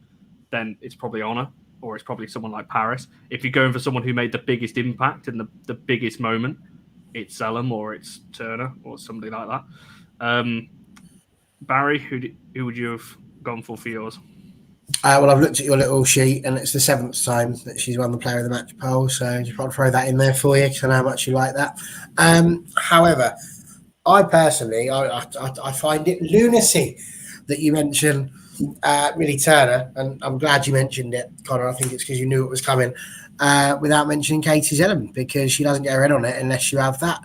then it's probably Ona, or it's probably someone like Paris. If you're going for someone who made the biggest impact in the biggest moment, it's Zellum or it's Turner or somebody like that. Barry, who would you have gone for yours? Well, I've looked at your little sheet, and it's the 7th time that she's won the player of the match poll, so just want to throw that in there for you because I know how much you like that. However, I personally, I find it lunacy that you mention Millie Turner, and I'm glad you mentioned it, Connor. I think it's because you knew it was coming, without mentioning Katie Zellum, because she doesn't get her head on it unless you have that.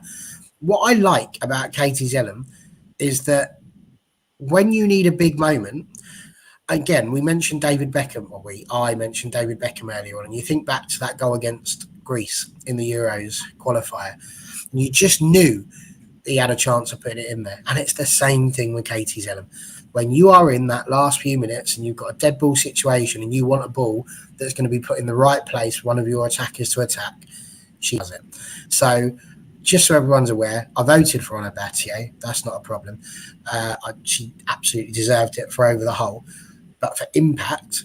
What I like about Katie Zellum is that when you need a big moment, again, we mentioned David Beckham, I mentioned David Beckham earlier on, and you think back to that goal against Greece in the Euros qualifier. And you just knew he had a chance of putting it in there. And it's the same thing with Katie Zellum. When you are in that last few minutes and you've got a dead ball situation and you want a ball that's going to be put in the right place for one of your attackers to attack, she does it. So just so everyone's aware, I voted for Ona Batlle. That's not a problem. She absolutely deserved it for over the hole. But for impact,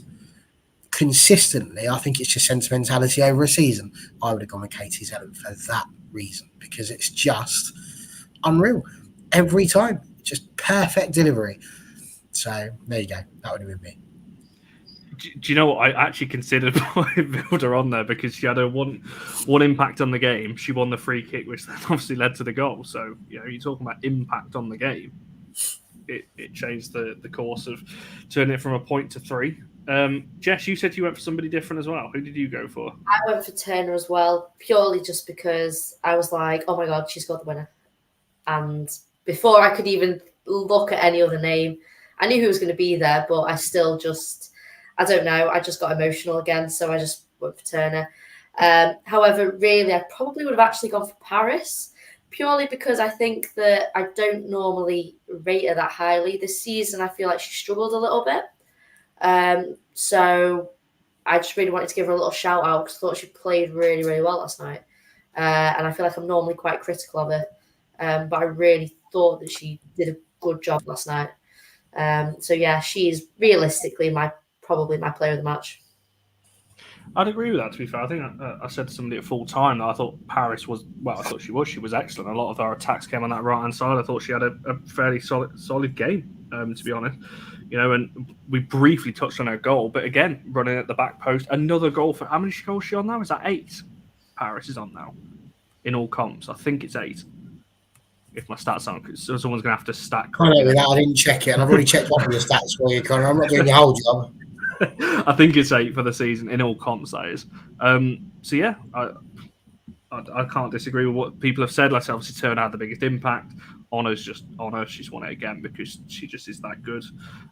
consistently, I think it's just sentimentality over a season. I would have gone with Katie Zellum for that reason, because it's just unreal every time. Just perfect delivery. So there you go. That would have been me. Do you know what? I actually considered putting Vilda on there because she had a one impact on the game. She won the free kick, which then obviously led to the goal. So, you know, you're talking about impact on the game. It changed the course of turning it from a point to 3. Jess, you said you went for somebody different as well. Who did you go for? I went for Turner as well, purely just because I was like, oh my God, she's got the winner. And before I could even look at any other name, I knew who was going to be there, but I still just, I don't know, I just got emotional again, so I just went for Turner. However, really, I probably would have actually gone for Paris, purely because I think that I don't normally rate her that highly. This season, I feel like she struggled a little bit. So I just really wanted to give her a little shout out because I thought she played really, really well last night. And I feel like I'm normally quite critical of her. But I really thought that she did a good job last night. So yeah, she's realistically probably my player of the match. I'd agree with that, to be fair. I think I said to somebody at full time that I thought Paris was, well, I thought she was excellent. A lot of our attacks came on that right-hand side. I thought she had a fairly solid game, to be honest. You know, and we briefly touched on her goal, but again, running at the back post, another goal for, how many goals is she on now? Is that 8? Paris is on now in all comps. I think it's 8. If my stats aren't, so someone's going to have to stack. I know that. I didn't check it, and I've already checked one of your stats for you, Connor. I'm not doing your whole job. I think it's 8 for the season in all comps, that is. So yeah, I can't disagree with what people have said. Like, obviously Turner had the biggest impact. Ona's just Ona. She's won it again because she just is that good.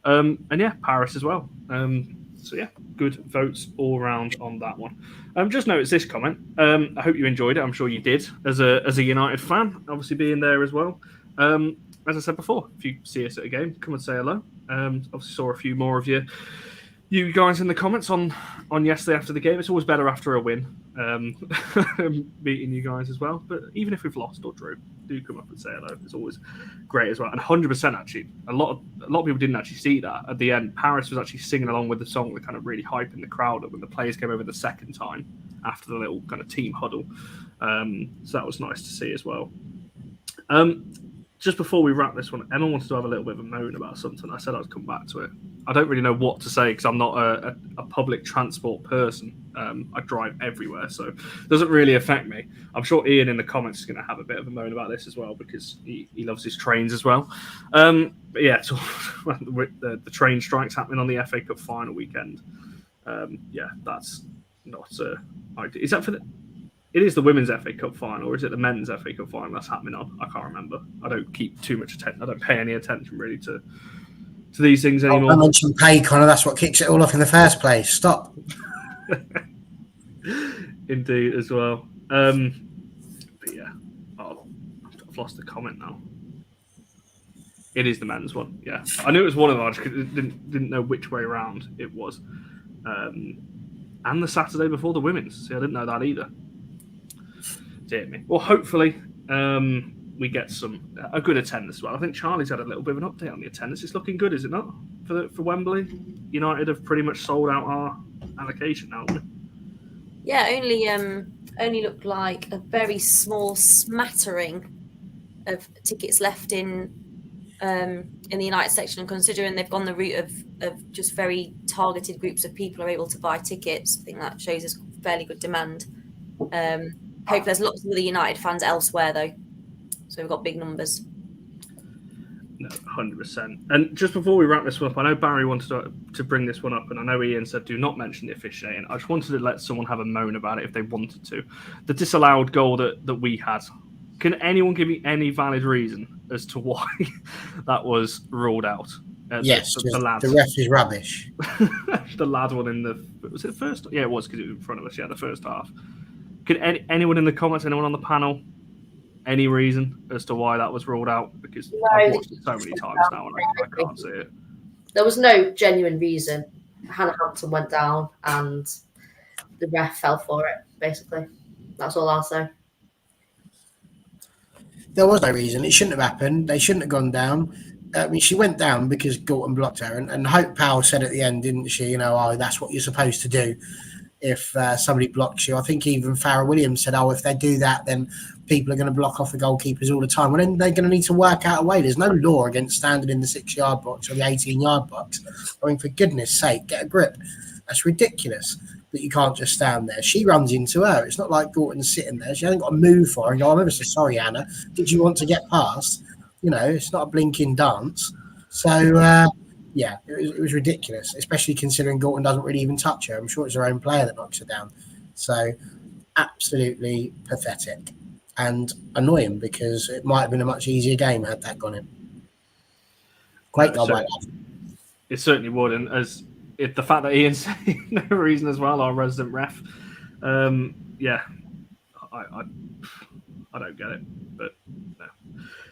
And yeah, Paris as well. So yeah, good votes all round on that one. Just notice this comment. I hope you enjoyed it. I'm sure you did as a United fan, obviously being there as well. As I said before, if you see us at a game, come and say hello. Obviously saw a few more of you guys in the comments on yesterday after the game. It's always better after a win, meeting you guys as well. But even if we've lost or drew, do come up and say hello. It's always great as well. And 100% actually, a lot of people didn't actually see that at the end. Paris was actually singing along with the song, that kind of really hyping the crowd up when the players came over the second time after the little kind of team huddle. So that was nice to see as well. Just before we wrap this one, Emma wanted to have a little bit of a moan about something. I said I'd come back to it. I don't really know what to say because I'm not a public transport person. I drive everywhere, so it doesn't really affect me. I'm sure Ian in the comments is going to have a bit of a moan about this as well because he loves his trains as well. But yeah, so the train strikes happening on the FA Cup final weekend. Yeah, that's not idea. Is that for the... It is the women's FA Cup final, or is it the men's FA Cup final that's happening on? I can't remember. I don't keep too much attention. I don't pay any attention really to these things anymore. I mentioned pay, Connor. That's what kicks it all off in the first place. Stop. Indeed, as well. But yeah, I've lost the comment now. It is the men's one. Yeah, I knew it was one of them. I just didn't know which way around it was. And the Saturday before the women's. See, I didn't know that either. Dear me. Well, hopefully we get a good attendance as well. I think Charlie's had a little bit of an update on the attendance. It's looking good, is it not? For Wembley, United have pretty much sold out our allocation now. Yeah, only looked like a very small smattering of tickets left in the United section, and considering they've gone the route of just very targeted groups of people are able to buy tickets, I think that shows us fairly good demand. Hope there's lots of other United fans elsewhere, though. So we've got big numbers. No, 100%. And just before we wrap this one up, I know Barry wanted to bring this one up, and I know Ian said do not mention the officiating. I just wanted to let someone have a moan about it if they wanted to. The disallowed goal that we had. Can anyone give me any valid reason as to why that was ruled out? Yes, the ref is rubbish. The lad one in was it first? Yeah, it was because it was in front of us. Yeah, the first half. Could anyone in the comments, anyone on the panel, any reason as to why that was ruled out? Because No, I've watched it so many times now and I can't see it. There was no genuine reason. Hannah Hampton went down and the ref fell for it, basically. That's all I'll say. There was no reason. It shouldn't have happened. They shouldn't have gone down. I mean, she went down because Gorton blocked her. And Hope Powell said at the end, didn't she, you know, oh, that's what you're supposed to do if somebody blocks you. I think even Farrah Williams said, oh, if they do that, then people are going to block off the goalkeepers all the time. Well, then they're going to need to work out a way. There's no law against standing in the 6-yard box or the 18-yard box. I mean, for goodness sake, get a grip. That's ridiculous that you can't just stand there. She runs into her. It's not like Gorton's sitting there. She hasn't got to move for her and go, I'm ever so sorry, Anna. Did you want to get past? You know, it's not a blinking dance. So, yeah, it was ridiculous, especially considering Gorton doesn't really even touch her. I'm sure it's her own player that knocks her down. So, absolutely pathetic and annoying because it might have been a much easier game had that gone in. Great goal by that. It certainly would. And the fact that Ian's saying no reason as well, our resident ref, yeah, I don't get it. But no.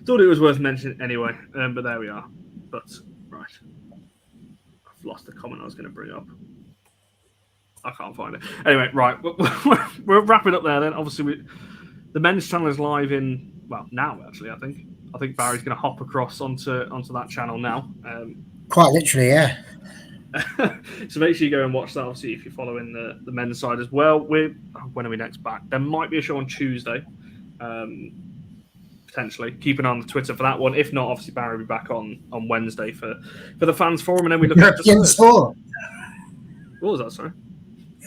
Thought it was worth mentioning anyway. But there we are. But, right. I've lost the comment I was going to bring up. I can't find it. Anyway, right. We're wrapping up there then. Obviously, the men's channel is live now actually, I think. I think Barry's going to hop across onto that channel now. Quite literally, yeah. So make sure you go and watch that. Obviously, if you're following the men's side as well. When are we next back? There might be a show on Tuesday. Potentially. Keep an eye on the Twitter for that one. If not, obviously Barry will be back on Wednesday for the fans forum, and then we look at European tour. What was that, sorry?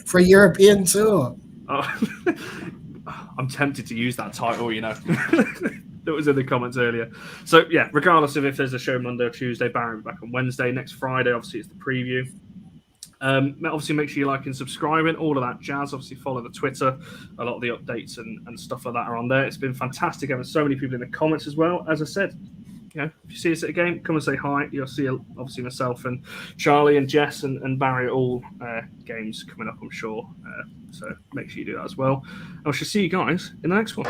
For a European tour. Oh, I'm tempted to use that title, you know. That was in the comments earlier. So yeah, regardless of if there's a show Monday or Tuesday, Barry will be back on Wednesday. Next Friday, obviously, it's the preview. Obviously, make sure you like and subscribing, all of that jazz. Obviously, follow the Twitter. A lot of the updates and stuff like that are on there. It's been fantastic having so many people in the comments as well. As I said, you know, if you see us at a game, come and say hi. You'll see obviously myself and Charlie and Jess and Barry at all games coming up, I'm sure. So make sure you do that as well. I shall see you guys in the next one.